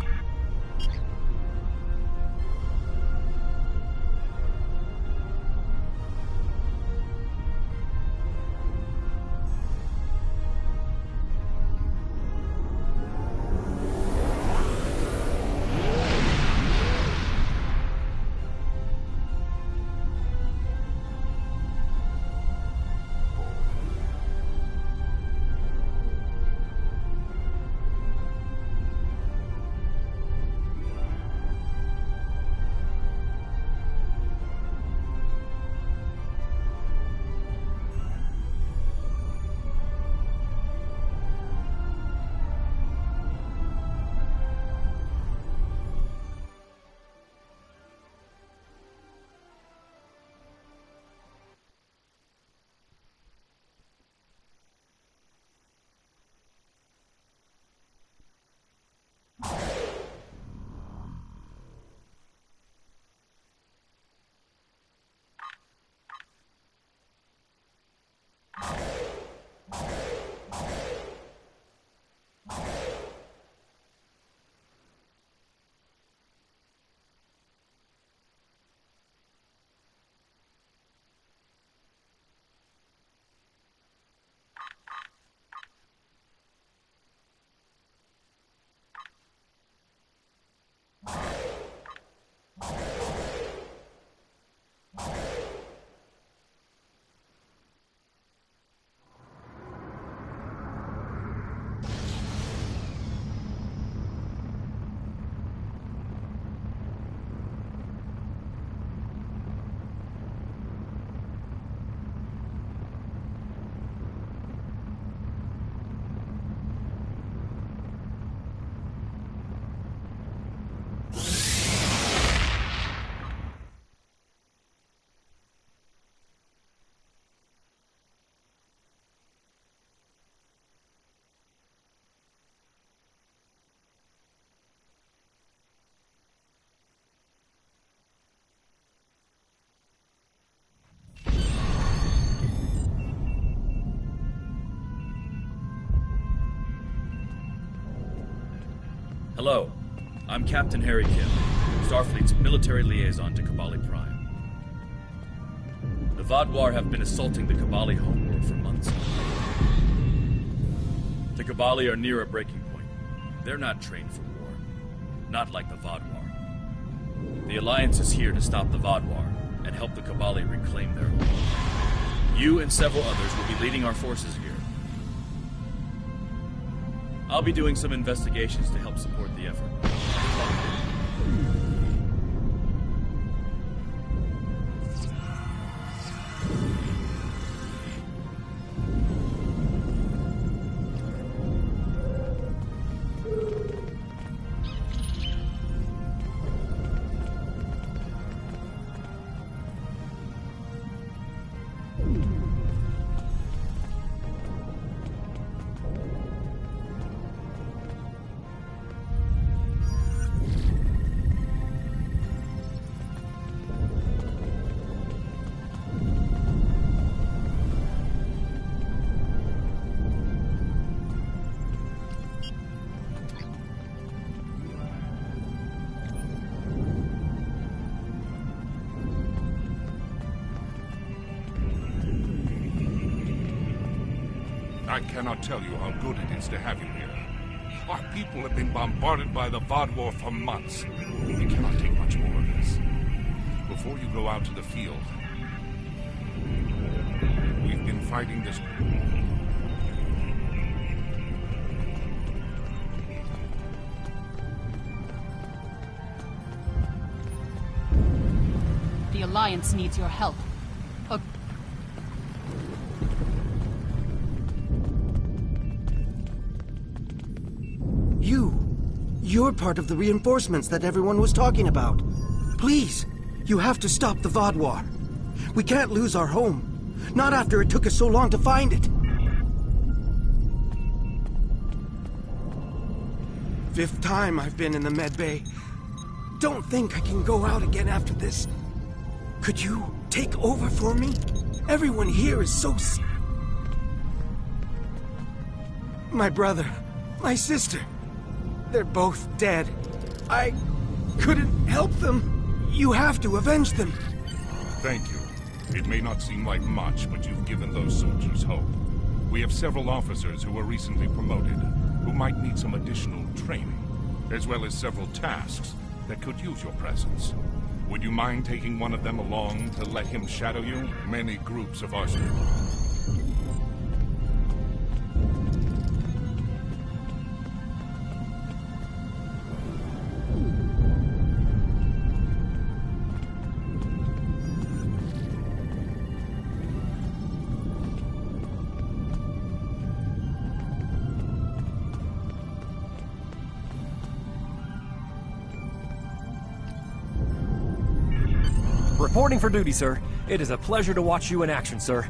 Hello, I'm Captain Harry Kim, Starfleet's military liaison to Kabali Prime. The Vaadwaur have been assaulting the Kabali homeworld for months now. The Kabali are near a breaking point. They're not trained for war. Not like the Vaadwaur. The Alliance is here to stop the Vaadwaur and help the Kabali reclaim their home. You and several others will be leading our forces here. I'll be doing some investigations to help support the effort. I cannot tell you how good it is to have you here. Our people have been bombarded by the Vaadwaur for months. We cannot take much more of this. Before you go out to the field, we've been fighting this... The Alliance needs your help. You're part of the reinforcements that everyone was talking about. Please, you have to stop the Vaadwaur. We can't lose our home. Not after it took us so long to find it. 5th time I've been in the med bay. Don't think I can go out again after this. Could you take over for me? Everyone here is so... My brother, my sister... They're both dead. I couldn't help them. You have to avenge them. Thank you. It may not seem like much, but you've given those soldiers hope. We have several officers who were recently promoted, who might need some additional training, as well as several tasks that could use your presence. Would you mind taking one of them along to let him shadow you? Many groups of our... Reporting for duty, sir. It is a pleasure to watch you in action, sir.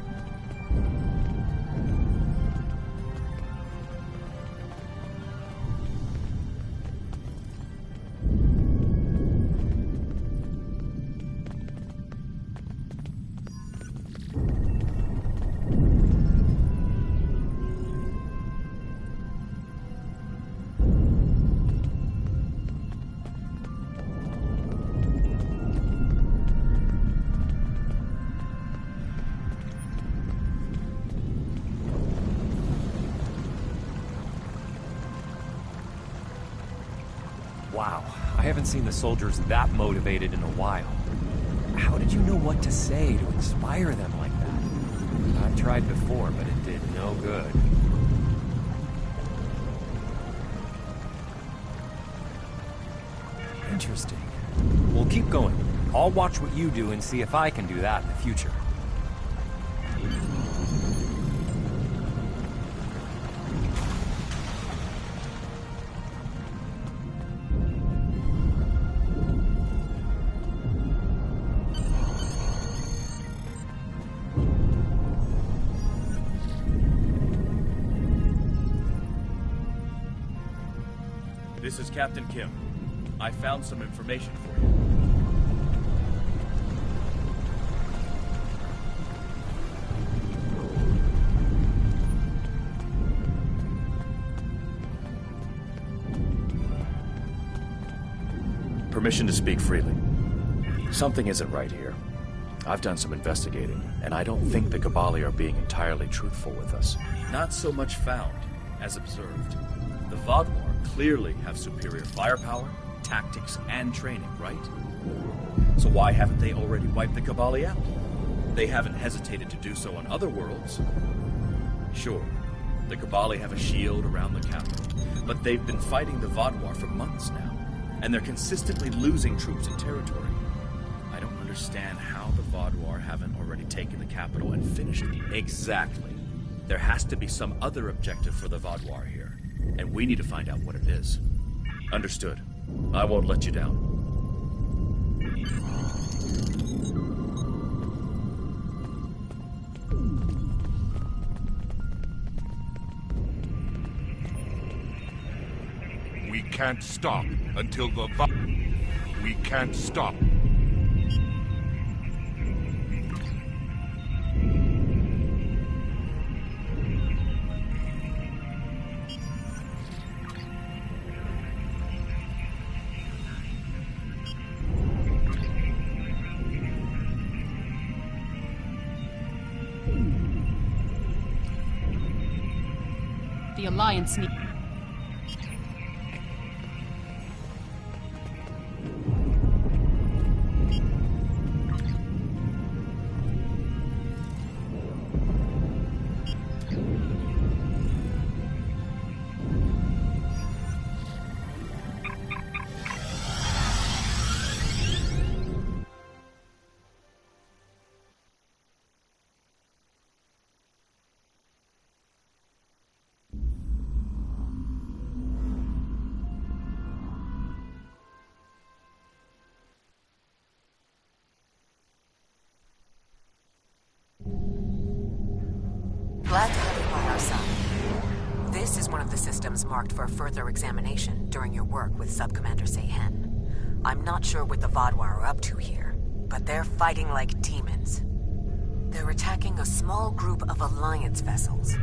Wow, I haven't seen the soldiers that motivated in a while. How did you know what to say to inspire them like that? I've tried before, but it did no good. Interesting. We'll keep going. I'll watch what you do and see if I can do that in the future. This is Captain Kim. I found some information for you. Permission to speak freely. Something isn't right here. I've done some investigating, and I don't think the Cabali are being entirely truthful with us. Not so much found as observed. The Vodwar clearly have superior firepower, tactics, and training, right? So why haven't they already wiped the Cabali out? They haven't hesitated to do so on other worlds. Sure, the Cabali have a shield around the capital, but they've been fighting the Vodwar for months now, and they're consistently losing troops and territory. I don't understand how the Vodwar haven't already taken the capital and finished it. Exactly. There has to be some other objective for the Vodwar here. And we need to find out what it is. Understood. I won't let you down. We can't stop until the... We can't stop. The Alliance needs... Glad to have you by our side. This is one of the systems marked for further examination during your work with Subcommander Seyhen. I'm not sure what the Vodwar are up to here, but they're fighting like demons. They're attacking a small group of Alliance vessels.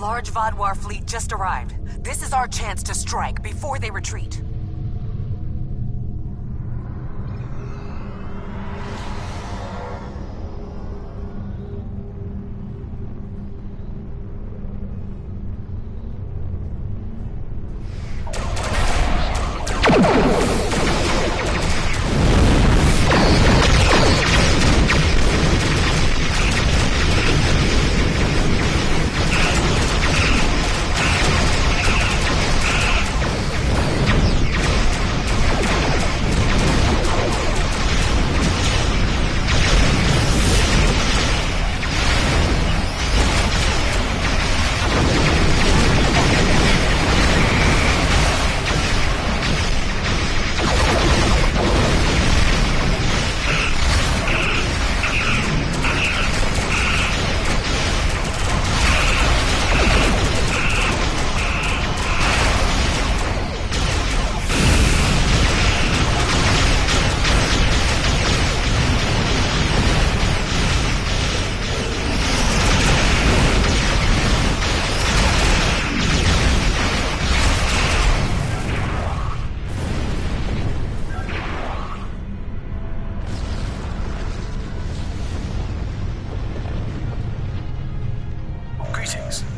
large Vodwar fleet just arrived. This is our chance to strike before they retreat.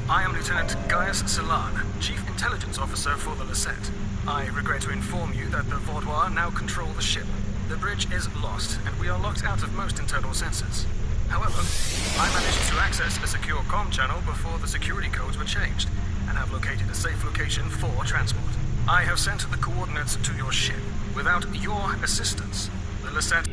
I am Lieutenant Gaius Salan, Chief Intelligence Officer for the Lasette. I regret to inform you that the Vaudois now control the ship. The bridge is lost, and we are locked out of most internal sensors. However, I managed to access a secure comm channel before the security codes were changed, and have located a safe location for transport. I have sent the coordinates to your ship. Without your assistance, the Lasette...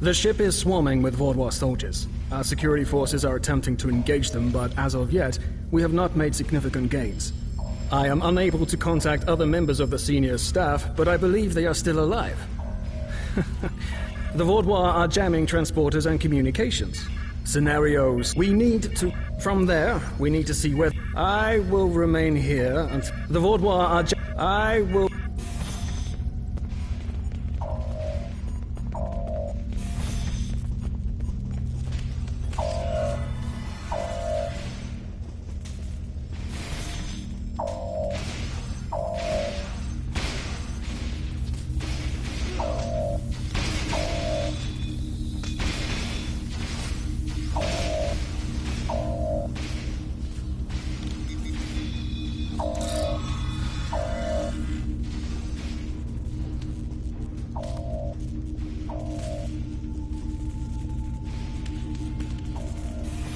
The ship is swarming with Vaudois soldiers. Our security forces are attempting to engage them, but as of yet, we have not made significant gains. I am unable to contact other members of the senior staff, but I believe they are still alive. The Vaudois are jamming transporters and communications. Scenarios. We need to... From there, we need to see whether... I will remain here and... The Vaudois are I will...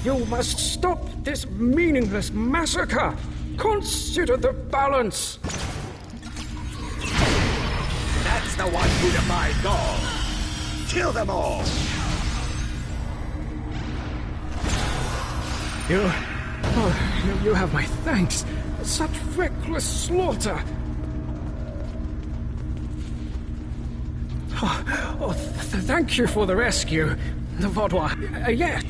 You must stop this meaningless massacre! Consider the balance! That's the one who defied Gaul! Kill them all! You have my thanks. Such reckless slaughter! Thank you for the rescue. The Vaudois... yes.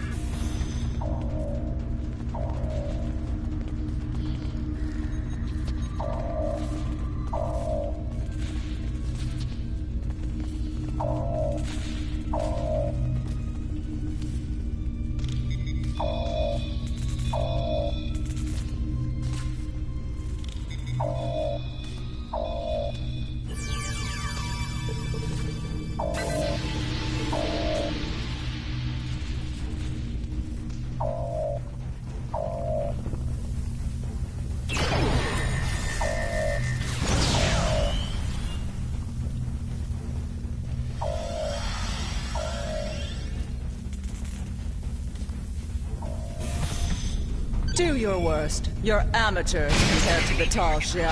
Do your worst. You're amateurs compared to the Tal Shiar.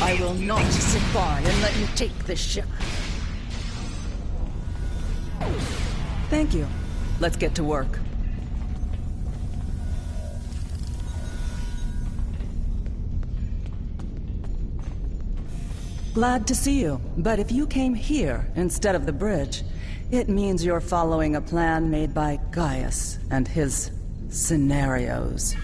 I will not sit by and let you take this ship. Thank you. Let's get to work. Glad to see you, but if you came here instead of the bridge, it means you're following a plan made by Gaius and his scenarios.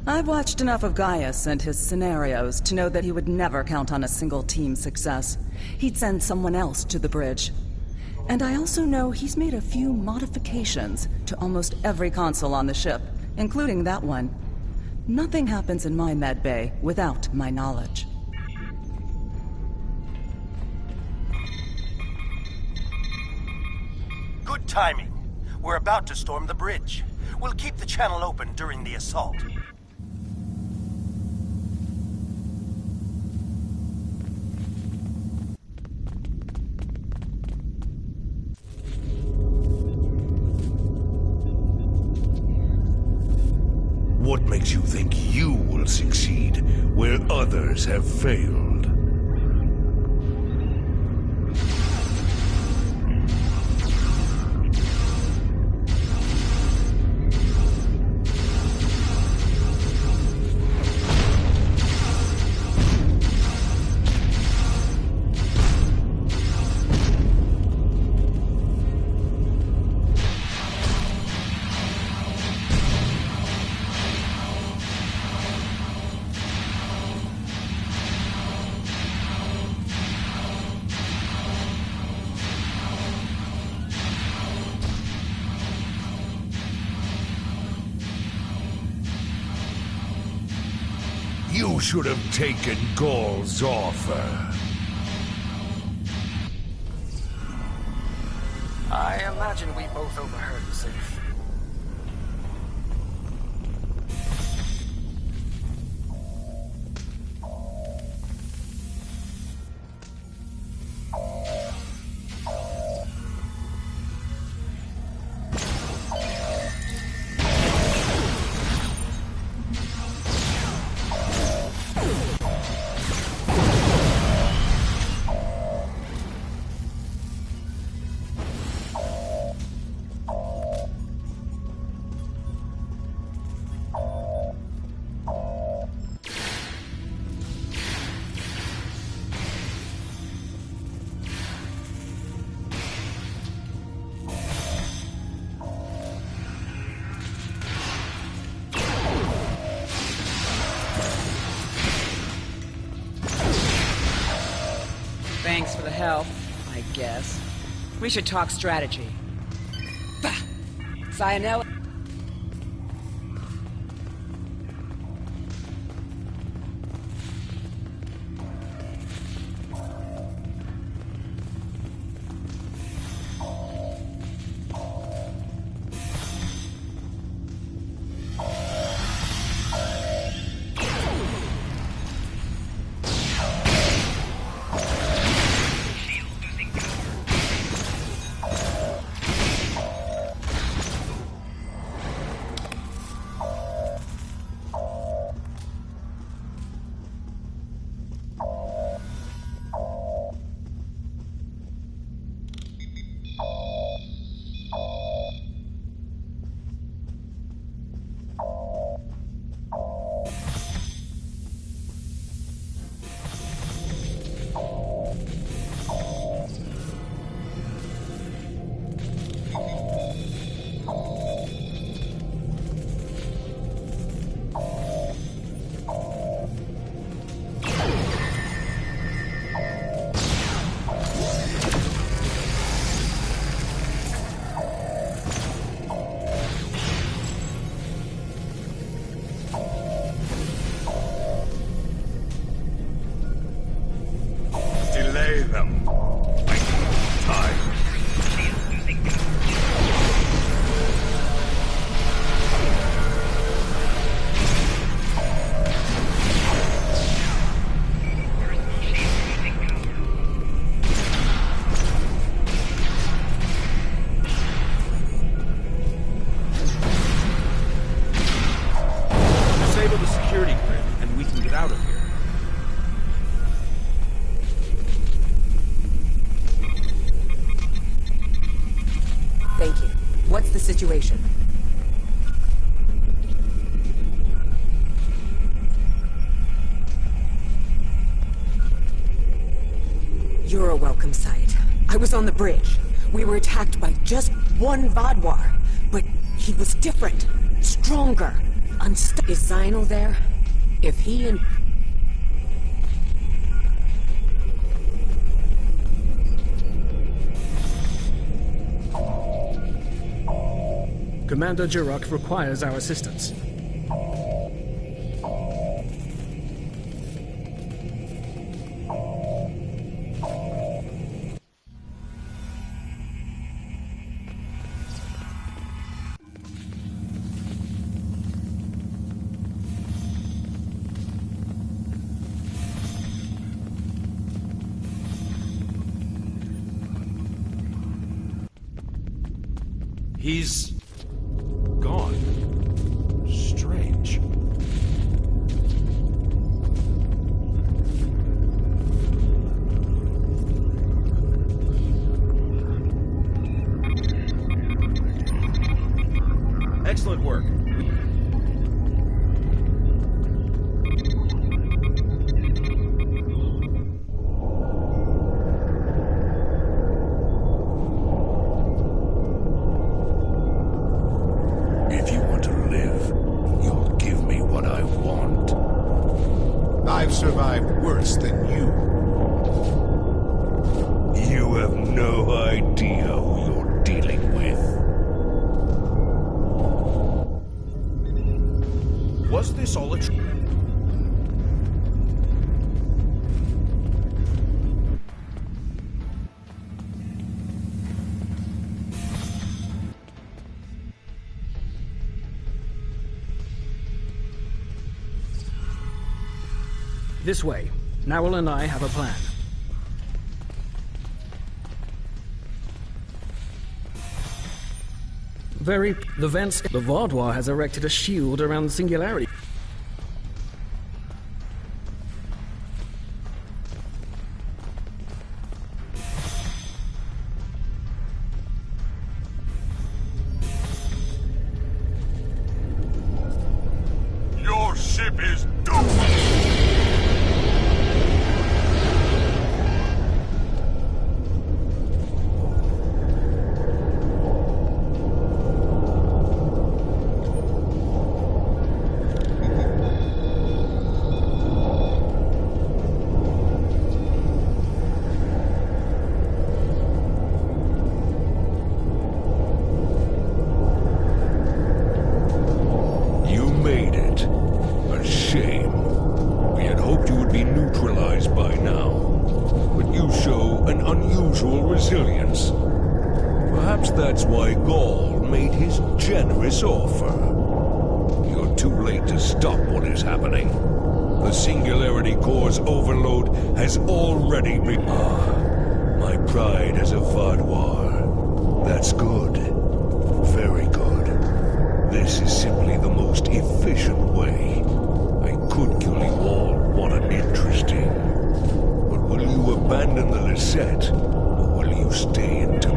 I've watched enough of Gaius and his scenarios to know that he would never count on a single team's success. He'd send someone else to the bridge. And I also know he's made a few modifications to almost every console on the ship, including that one. Nothing happens in my med bay without my knowledge. Good timing. We're about to storm the bridge. We'll keep the channel open during the assault. What makes you think you will succeed where others have failed? You should have taken Gaul's offer. I imagine we both overheard the same thing. Thanks for the help, I guess. We should talk strategy. Bah! Sayonara. Thank you. What's the situation? never a welcome sight. I was on the bridge. We were attacked by just one Vodwar, but he was different, stronger, Is Zinal there? If he and... Commander Jirok requires our assistance. He's gone. Strange. Excellent work. If you want to live, you'll give me what I want. I've survived worse than you. You have no idea who you're dealing with. Was this all a This way. Nowell and I have a plan. The vents... The Vodwar has erected a shield around the Singularity. Your ship is doomed! You made it. A shame. We had hoped you would be neutralized by now. But you show an unusual resilience. Perhaps that's why Gaul made his generous offer. You're too late to stop what is happening. The Singularity Core's overload has already been... my pride as a Vodwar. That's good. Very good. This is simply the most efficient way. I could kill you all, what an interesting. But will you abandon the Lisette, or will you stay into...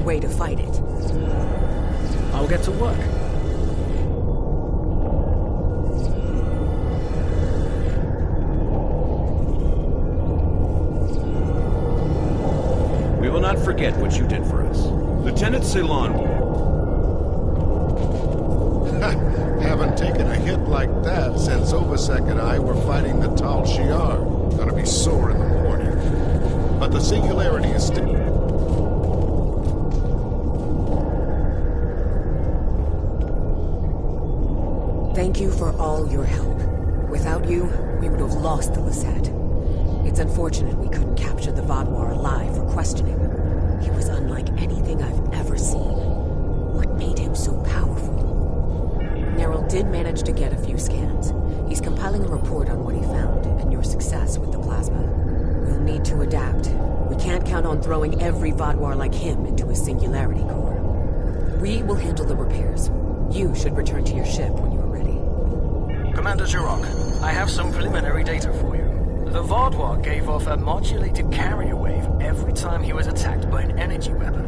way to fight it. I'll get to work. We will not forget what you did for us. Lieutenant Ceylon. Haven't taken a hit like that since Obasek and I were fighting the Tal Shiar. Gonna be sore in the morning. But the singularity is still... Thank you for all your help. Without you, we would have lost the Lisette. It's unfortunate we couldn't capture the Vaadwaur alive for questioning. He was unlike anything I've ever seen. What made him so powerful? Neril did manage to get a few scans. He's compiling a report on what he found and your success with the plasma. We'll need to adapt. We can't count on throwing every Vaadwaur like him into a singularity core. We will handle the repairs. You should return to your ship when you are ready. Commander Jirok, I have some preliminary data for you. The Vaadwaur gave off a modulated carrier wave every time he was attacked by an energy weapon.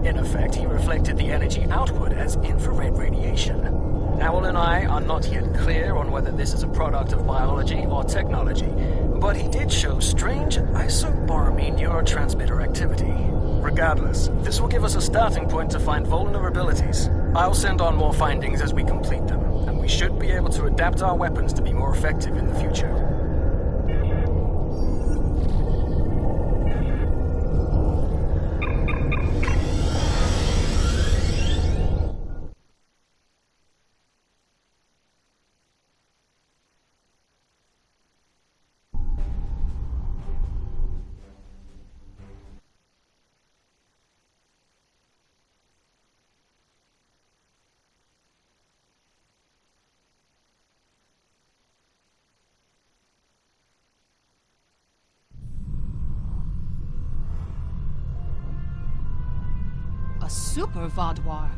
In effect, he reflected the energy output as infrared radiation. Owl and I are not yet clear on whether this is a product of biology or technology, but he did show strange isoboromine neurotransmitter activity. Regardless, this will give us a starting point to find vulnerabilities. I'll send on more findings as we complete them, and we should be able to adapt our weapons to be more effective in the future. A super Vaadwaur.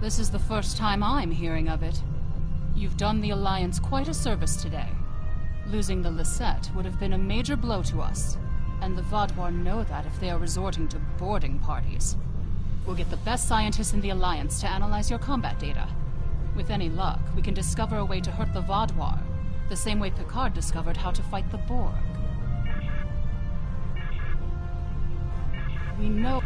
This is the first time I'm hearing of it. You've done the Alliance quite a service today. Losing the Lisette would have been a major blow to us, and the Vaadwaur know that if they are resorting to boarding parties. We'll get the best scientists in the Alliance to analyze your combat data. With any luck, we can discover a way to hurt the Vaadwaur, the same way Picard discovered how to fight the Borg. We know...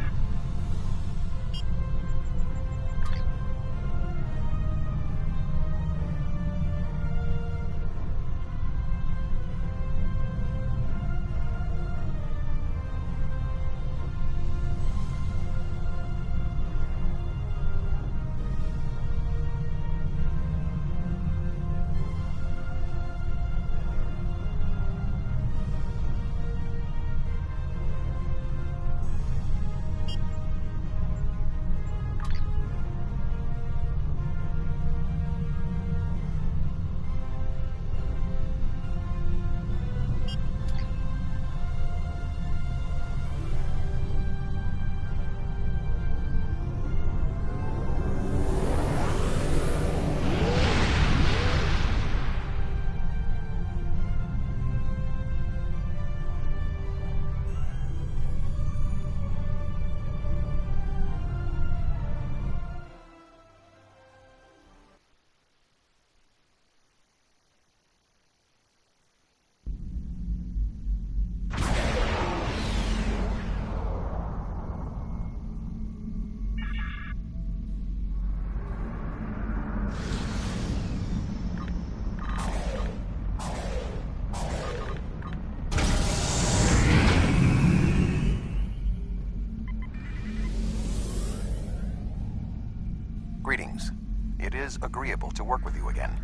Greetings. It is agreeable to work with you again.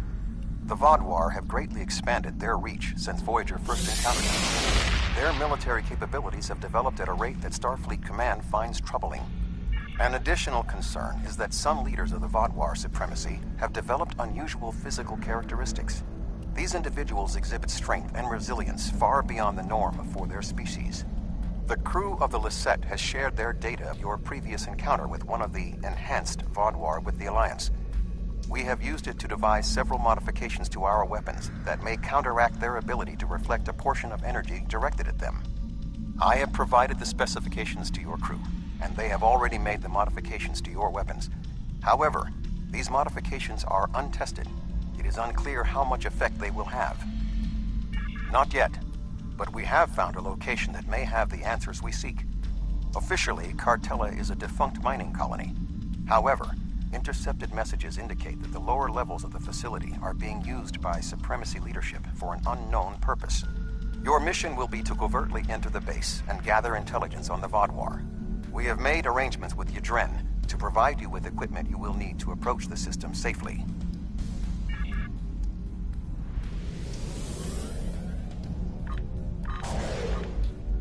The Vaadwaur have greatly expanded their reach since Voyager first encountered them. Their military capabilities have developed at a rate that Starfleet Command finds troubling. An additional concern is that some leaders of the Vaadwaur supremacy have developed unusual physical characteristics. These individuals exhibit strength and resilience far beyond the norm for their species. The crew of the Lisette has shared their data of your previous encounter with one of the enhanced Vaadwaur with the Alliance. We have used it to devise several modifications to our weapons that may counteract their ability to reflect a portion of energy directed at them. I have provided the specifications to your crew, and they have already made the modifications to your weapons. However, these modifications are untested. It is unclear how much effect they will have. Not yet, but we have found a location that may have the answers we seek. Officially, Cartella is a defunct mining colony. However, intercepted messages indicate that the lower levels of the facility are being used by Supremacy leadership for an unknown purpose. Your mission will be to covertly enter the base and gather intelligence on the Vodwar. We have made arrangements with Yadren to provide you with equipment you will need to approach the system safely.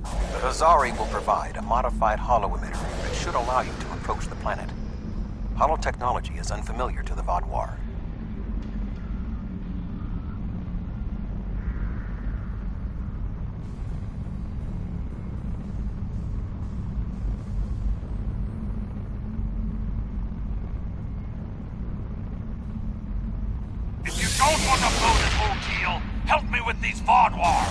The Hazari will provide a modified holo-emitter that should allow you to approach the planet. Holo-technology is unfamiliar to the Vodwar. If you don't want to blow this ordeal, help me with these Vodwar!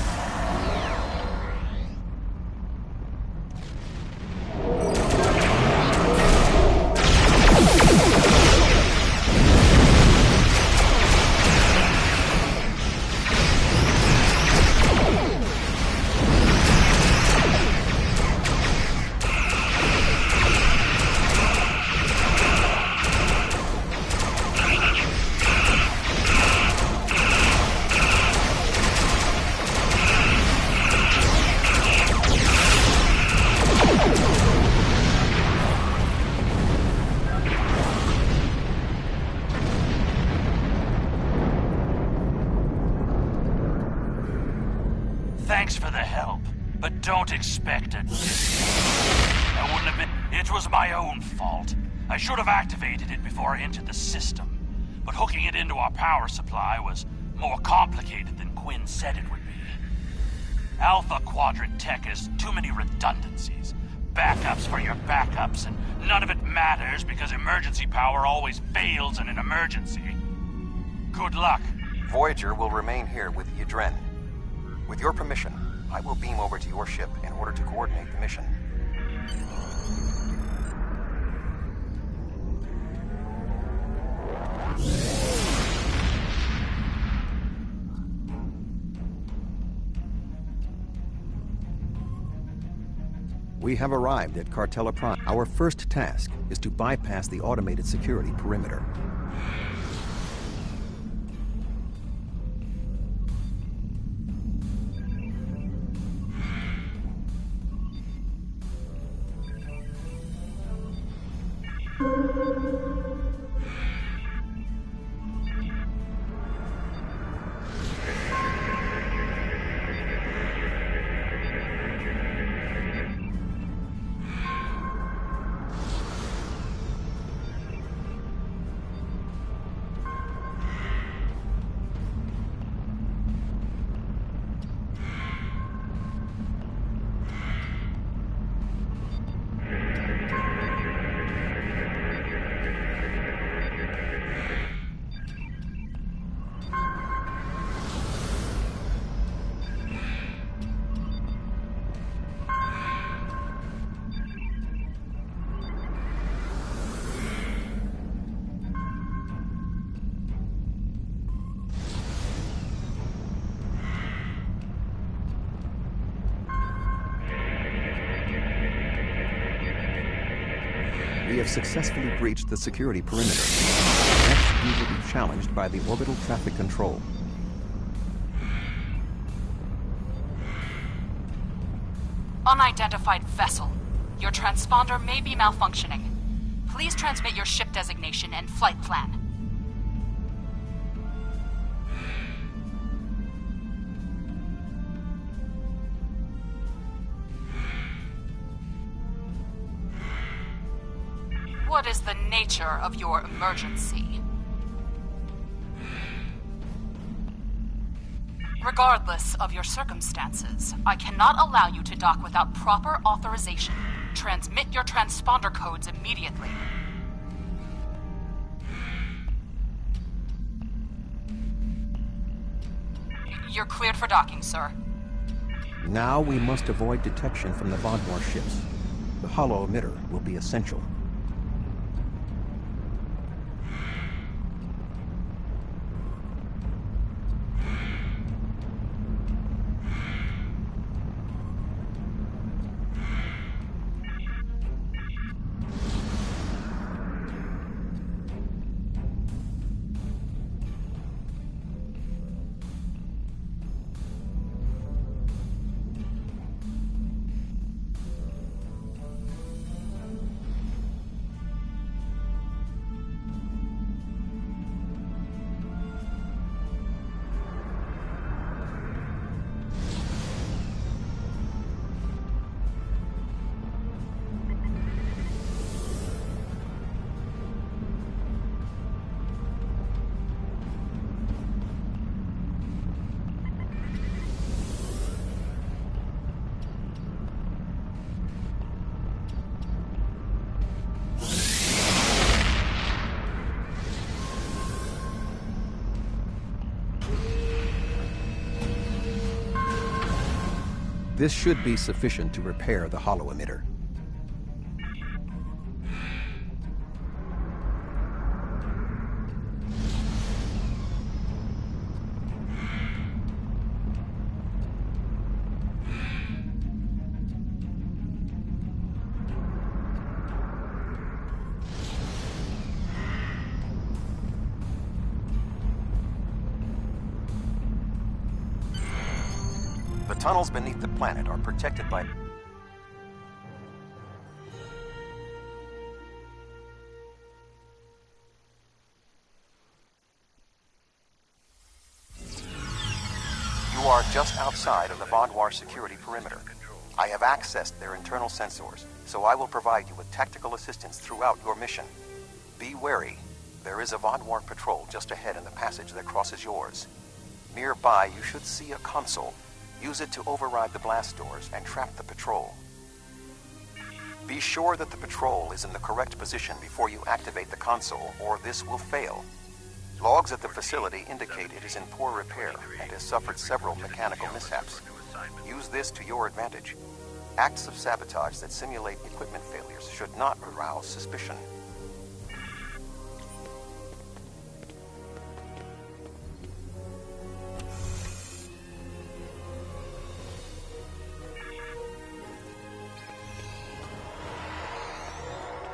Thanks for the help, but don't expect a discount. I wouldn't have been... It was my own fault. I should have activated it before I entered the system. But hooking it into our power supply was more complicated than Quinn said it would be. Alpha Quadrant tech has too many redundancies. Backups for your backups, and none of it matters because emergency power always fails in an emergency. Good luck. Voyager will remain here with Yadren. With your permission, I will beam over to your ship in order to coordinate the mission. We have arrived at Cartella Prime. Our first task is to bypass the automated security perimeter. We have successfully breached the security perimeter. Next, we will be challenged by the orbital traffic control. Unidentified vessel. Your transponder may be malfunctioning. Please transmit your ship designation and flight plan. What is the nature of your emergency? Regardless of your circumstances, I cannot allow you to dock without proper authorization. Transmit your transponder codes immediately. You're cleared for docking, sir. Now we must avoid detection from the Vodwar ships. The holo-emitter will be essential. This should be sufficient to repair the hollow emitter. The tunnels beneath the planet are protected by... You are just outside of the Vaadwaur security perimeter. I have accessed their internal sensors, so I will provide you with tactical assistance throughout your mission. Be wary. There is a Vaadwaur patrol just ahead in the passage that crosses yours. Nearby, you should see a console. Use it to override the blast doors and trap the patrol. Be sure that the patrol is in the correct position before you activate the console, or this will fail. Logs at the facility indicate it is in poor repair and has suffered several mechanical mishaps. Use this to your advantage. Acts of sabotage that simulate equipment failures should not arouse suspicion.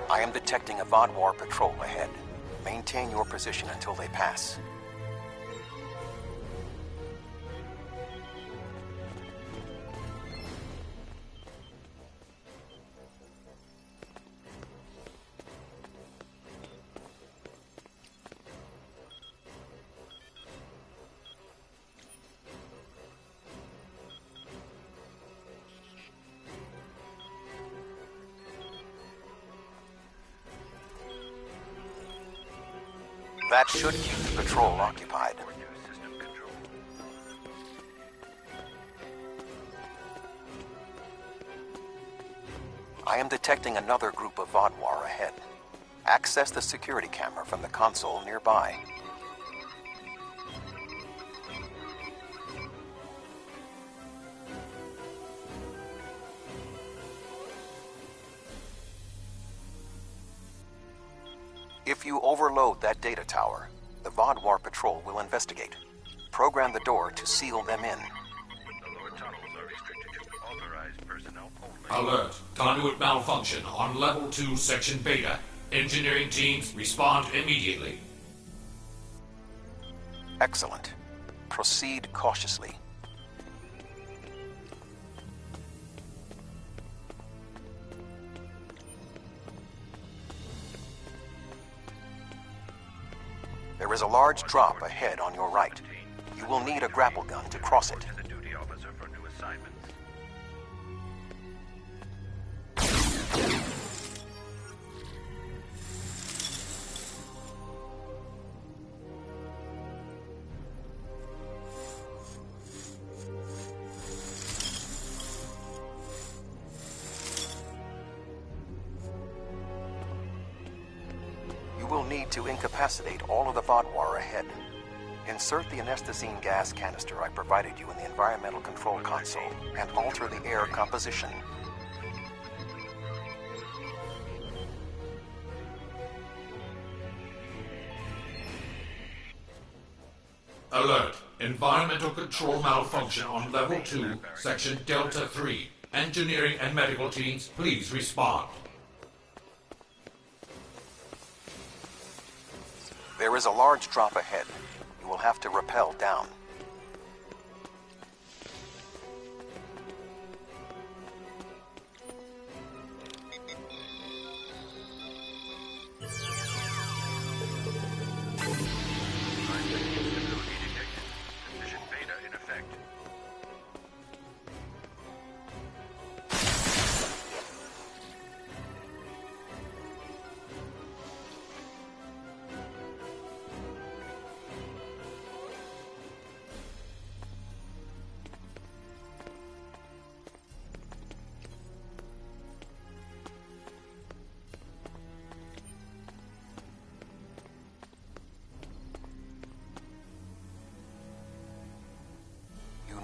I am detecting a Vaadwaur patrol ahead. Maintain your position until they pass. That should keep the patrol occupied. I am detecting another group of Vaadwaur ahead. Access the security camera from the console nearby. If you overload that data tower, the Vaadwaur patrol will investigate. Program the door to seal them in. Alert. Conduit malfunction on Level 2, Section Beta. Engineering teams, respond immediately. Excellent. Proceed cautiously. There is a large drop ahead on your right. You will need a grapple gun to cross it. You will need to incapacitate all of the Vaadwaur ahead. Insert the anesthetizine gas canister I provided you in the environmental control console and alter the air composition. Alert. Environmental control malfunction on Level 2, Section Delta 3. Engineering and medical teams, please respond. There is a large drop ahead. You will have to rappel down.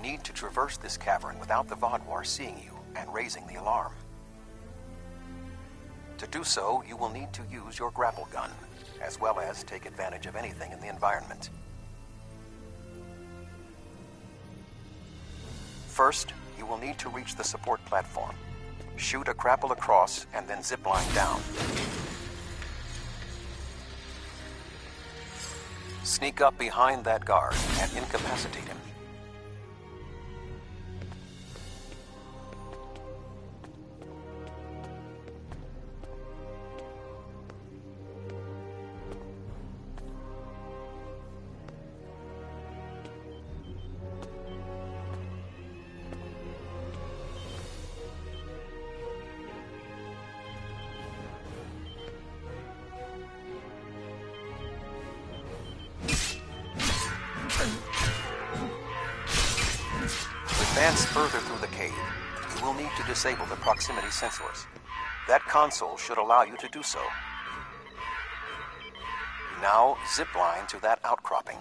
Need to traverse this cavern without the Vaadwaur seeing you and raising the alarm. To do so, you will need to use your grapple gun, as well as take advantage of anything in the environment. First, you will need to reach the support platform. Shoot a grapple across and then zipline down. Sneak up behind that guard and incapacitate him. Advance further through the cave. You will need to disable the proximity sensors. That console should allow you to do so. Now, zipline to that outcropping.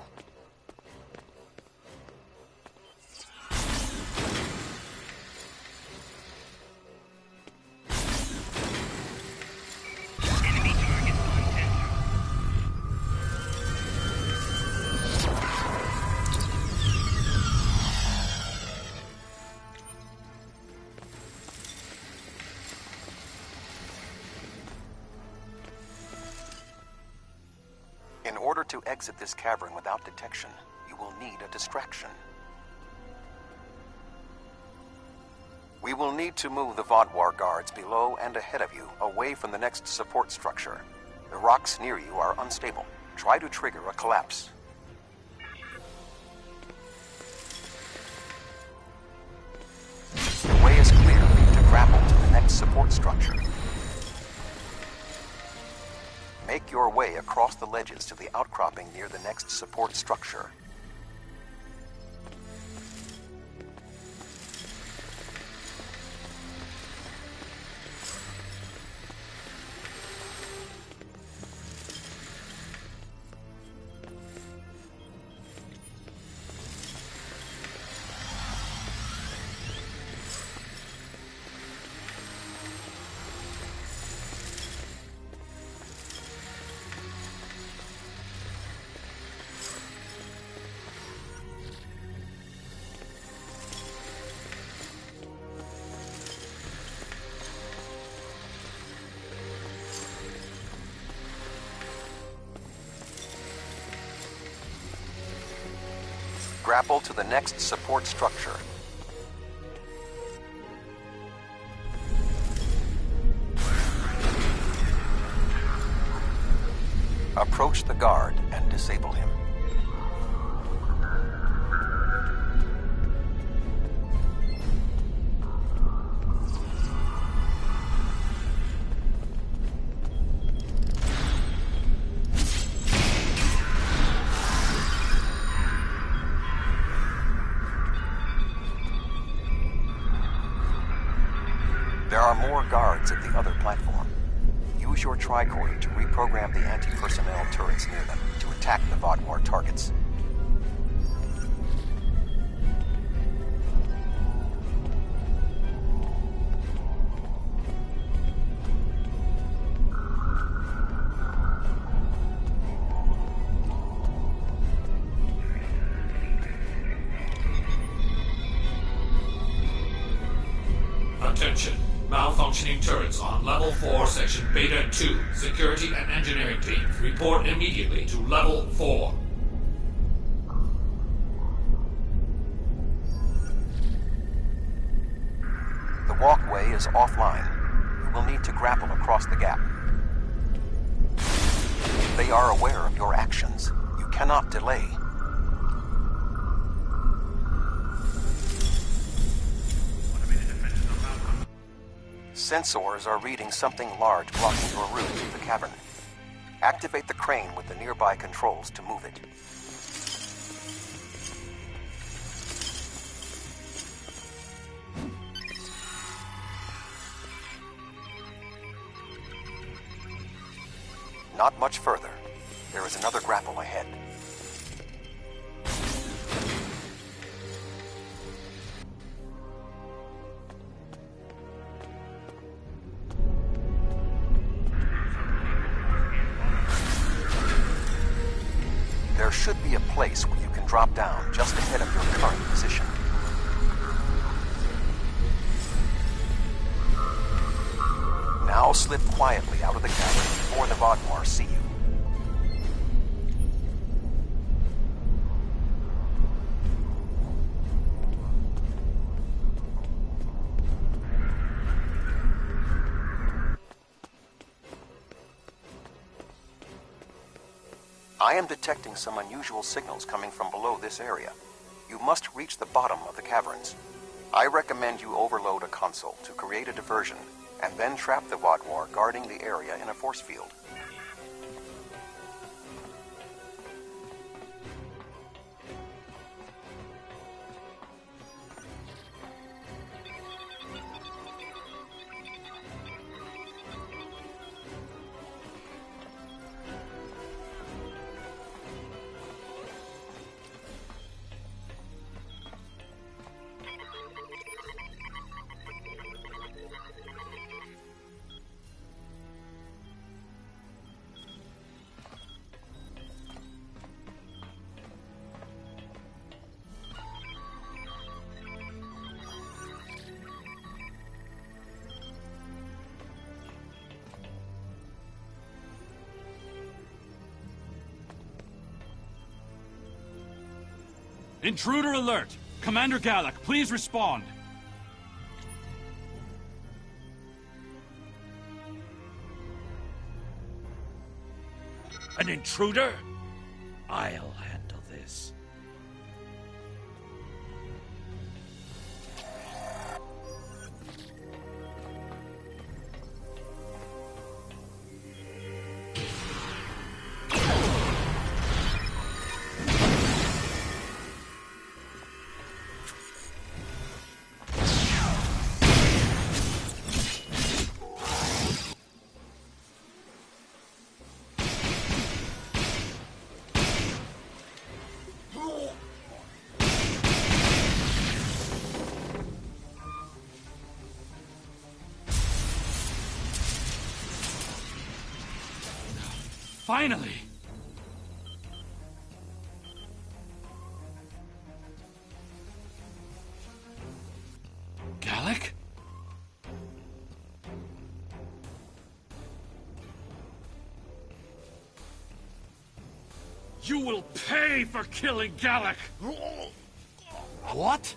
In order to exit this cavern without detection, you will need a distraction. We will need to move the Vaadwaur guards below and ahead of you, away from the next support structure. The rocks near you are unstable. Try to trigger a collapse. The way is clear for you to grapple to the next support structure. Make your way across the ledges to the outcropping near the next support structure. Grapple to the next support structure. Approach the guard and disable him. There are more guards at the other platform. Use your tricorder to reprogram the anti-personnel turrets near them to attack the Vaadwaur targets. Attention. Malfunctioning turrets on Level 4, Section Beta 2. Security and engineering teams, report immediately to Level 4. The walkway is offline. You will need to grapple across the gap. They are aware of your actions. You cannot delay. Sensors are reading something large blocking your route through the cavern. Activate the crane with the nearby controls to move it. Not much further. There is another grapple ahead. There should be a place where you can drop down just ahead of your current position. Now slip quietly out of the cavern before the Vaadwaur see you. I am detecting some unusual signals coming from below this area. You must reach the bottom of the caverns. I recommend you overload a console to create a diversion, and then trap the Vaadwaur guarding the area in a force field. Intruder alert! Commander Galak, please respond! An intruder? I'll handle this. Finally! Galak? You will pay for killing Galak! What?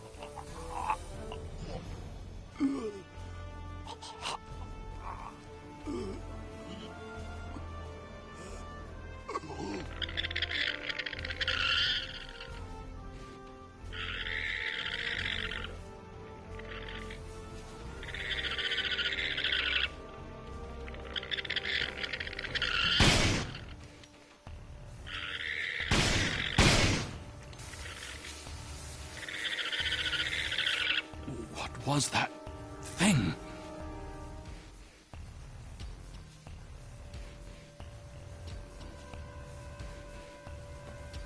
What was that thing?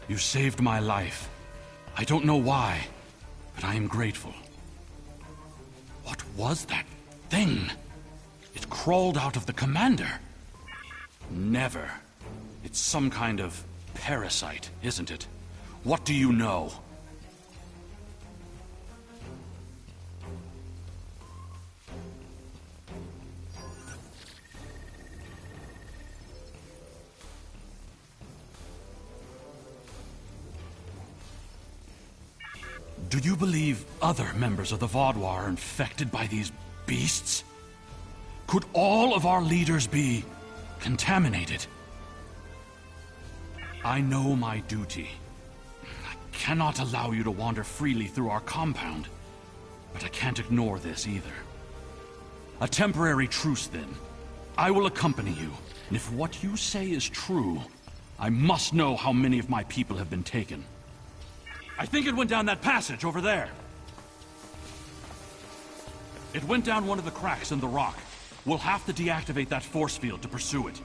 You saved my life. I don't know why, but I am grateful. What was that thing? It crawled out of the commander. Never. It's some kind of parasite, isn't it? What do you know? Do you believe other members of the Vaudouar are infected by these beasts? Could all of our leaders be contaminated? I know my duty. I cannot allow you to wander freely through our compound, but I can't ignore this either. A temporary truce, then. I will accompany you, and if what you say is true, I must know how many of my people have been taken. I think it went down that passage over there. It went down one of the cracks in the rock. We'll have to deactivate that force field to pursue it.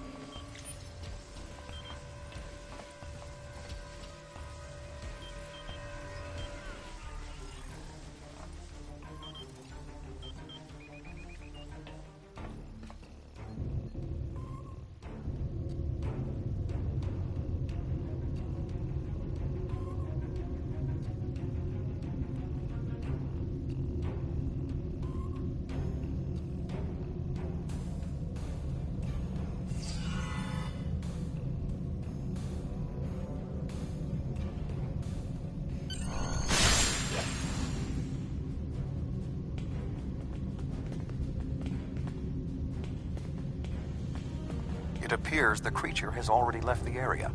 It appears the creature has already left the area.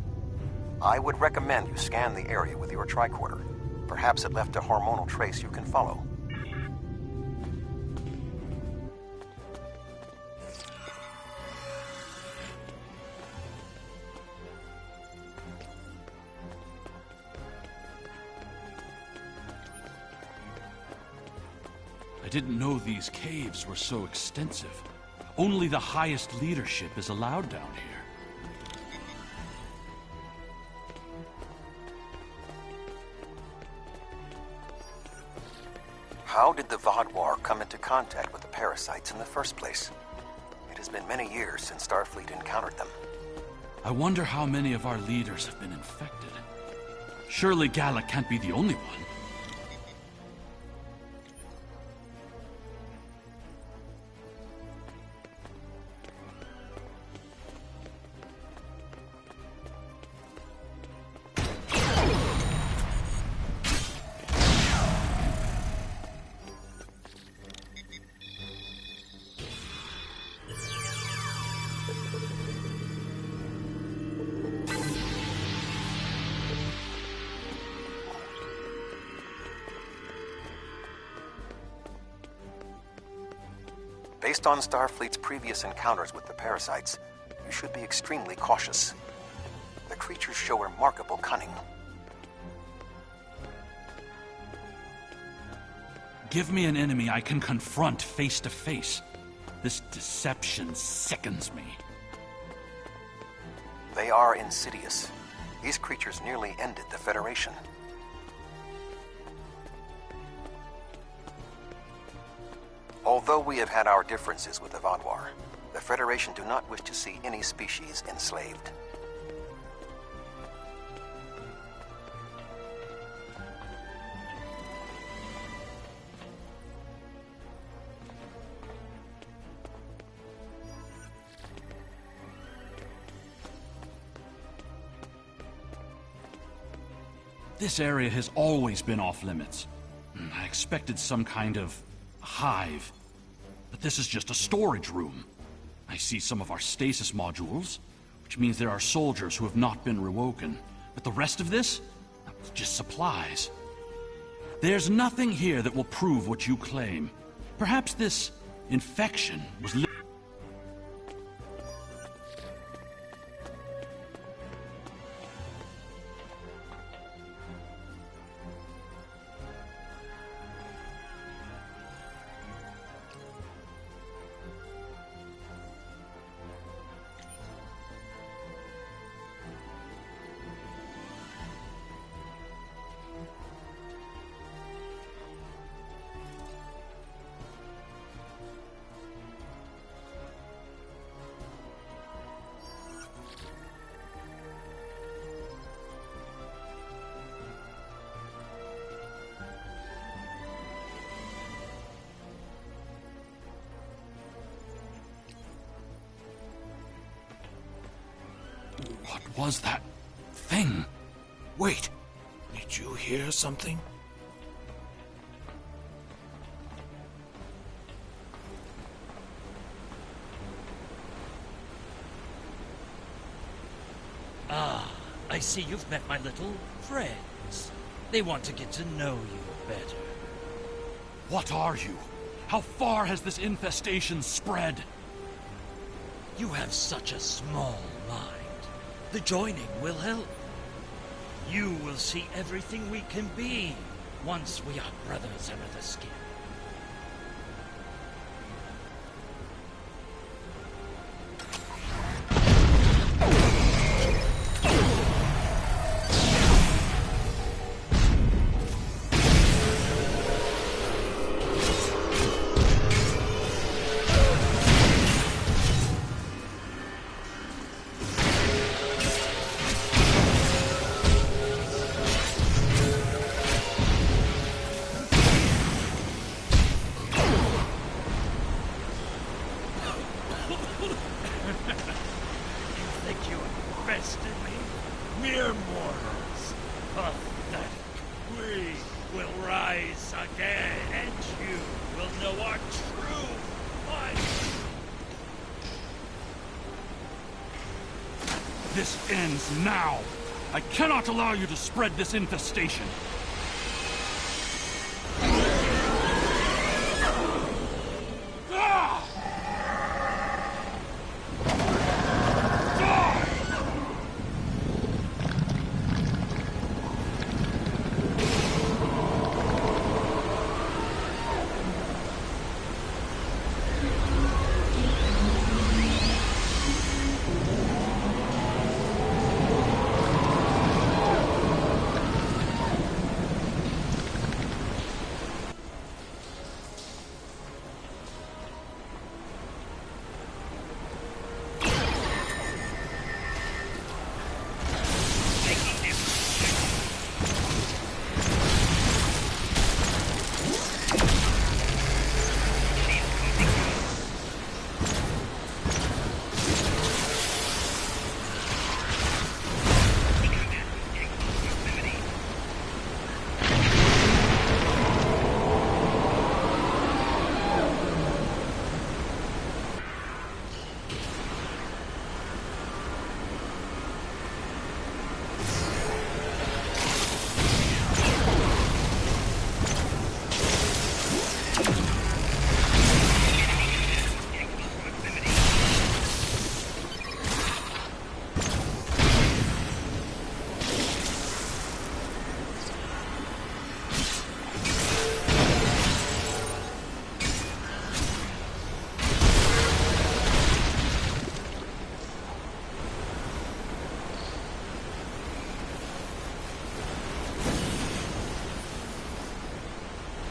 I would recommend you scan the area with your tricorder. Perhaps it left a hormonal trace you can follow. I didn't know these caves were so extensive. Only the highest leadership is allowed down here. How did the Vaudouar come into contact with the parasites in the first place? It has been many years since Starfleet encountered them. I wonder how many of our leaders have been infected. Surely Gallic can't be the only one. Based on Starfleet's previous encounters with the parasites, you should be extremely cautious. The creatures show remarkable cunning. Give me an enemy I can confront face to face. This deception sickens me. They are insidious. These creatures nearly ended the Federation. Although we have had our differences with the Vaudouar, the Federation do not wish to see any species enslaved. This area has always been off limits. I expected some kind of hive, but this is just a storage room. I see some of our stasis modules, which means there are soldiers who have not been rewoken. But the rest of this? Just supplies. There's nothing here that will prove what you claim. Perhaps this infection was What was that thing? Wait, did you hear something? I see you've met my little friends. They want to get to know you better. What are you? How far has this infestation spread? You have such a small mind. The joining will help. You will see everything we can be once we are brothers under the skin. This ends now. I cannot allow you to spread this infestation.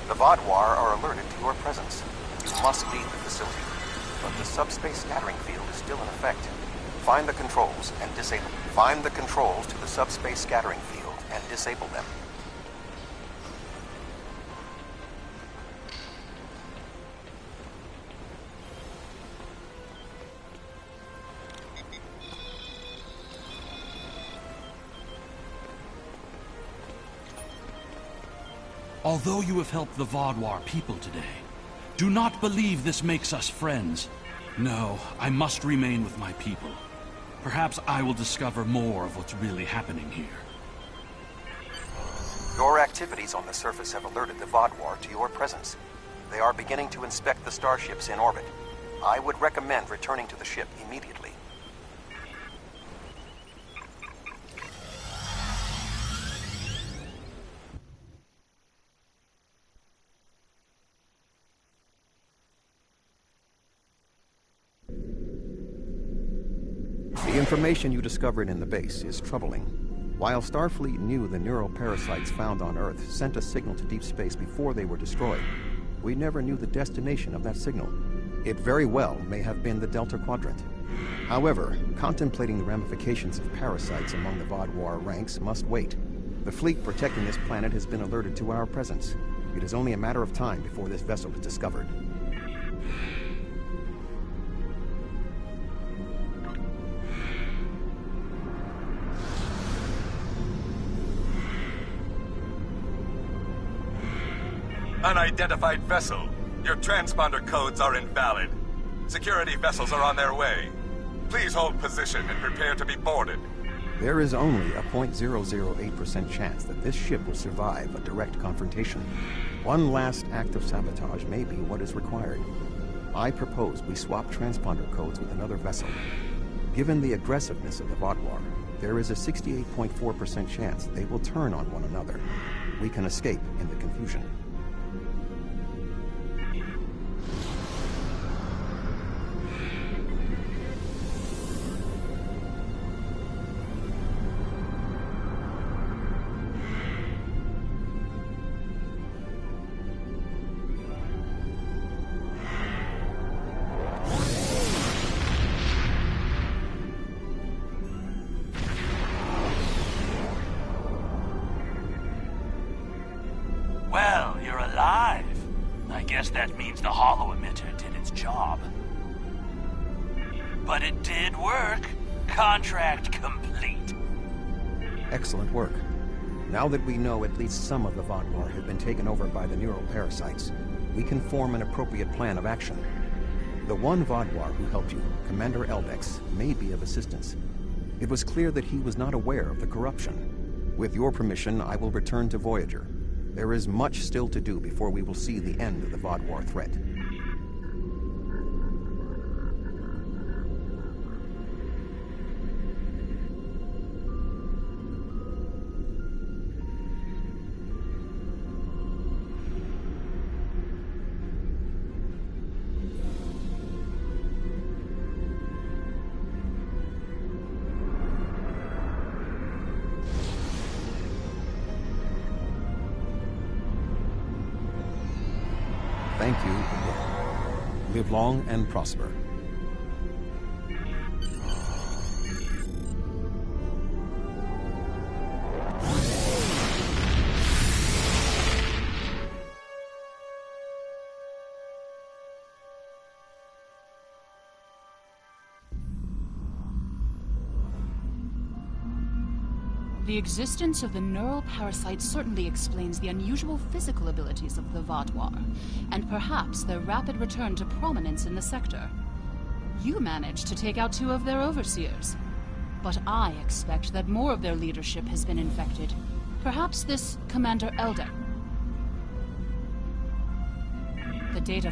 The Vodwar are alerted to your presence. You must leave the facility. But the subspace scattering field is still in effect. Find the controls and disable them. Find the controls to the subspace scattering field and disable them. Although you have helped the Vodwar people today, do not believe this makes us friends. No, I must remain with my people. Perhaps I will discover more of what's really happening here. Your activities on the surface have alerted the Vodwar to your presence. They are beginning to inspect the starships in orbit. I would recommend returning to the ship immediately. The information you discovered in the base is troubling. While Starfleet knew the neural parasites found on Earth sent a signal to deep space before they were destroyed, we never knew the destination of that signal. It very well may have been the Delta Quadrant. However, contemplating the ramifications of parasites among the Vodwar ranks must wait. The fleet protecting this planet has been alerted to our presence. It is only a matter of time before this vessel is discovered. Unidentified vessel. Your transponder codes are invalid. Security vessels are on their way. Please hold position and prepare to be boarded. There is only a 0.008% chance that this ship will survive a direct confrontation. One last act of sabotage may be what is required. I propose we swap transponder codes with another vessel. Given the aggressiveness of the Vatwar, there is a 68.4% chance they will turn on one another. We can escape in the confusion. Well, you're alive. I guess that means the holo emitter did its job. But it did work. Contract complete. Excellent work. Now that we know at least some of the Vatwar have been taken over by the neural parasites, we can form an appropriate plan of action. The one Vatwar who helped you, Commander Elbex, may be of assistance. It was clear that he was not aware of the corruption. With your permission, I will return to Voyager. There is much still to do before we will see the end of the Vatwar threat. Thank you again. Live long and prosper. The existence of the neural parasite certainly explains the unusual physical abilities of the Vatwar, and perhaps their rapid return to prominence in the sector. You managed to take out 2 of their overseers, but I expect that more of their leadership has been infected. Perhaps this Commander Elder. The data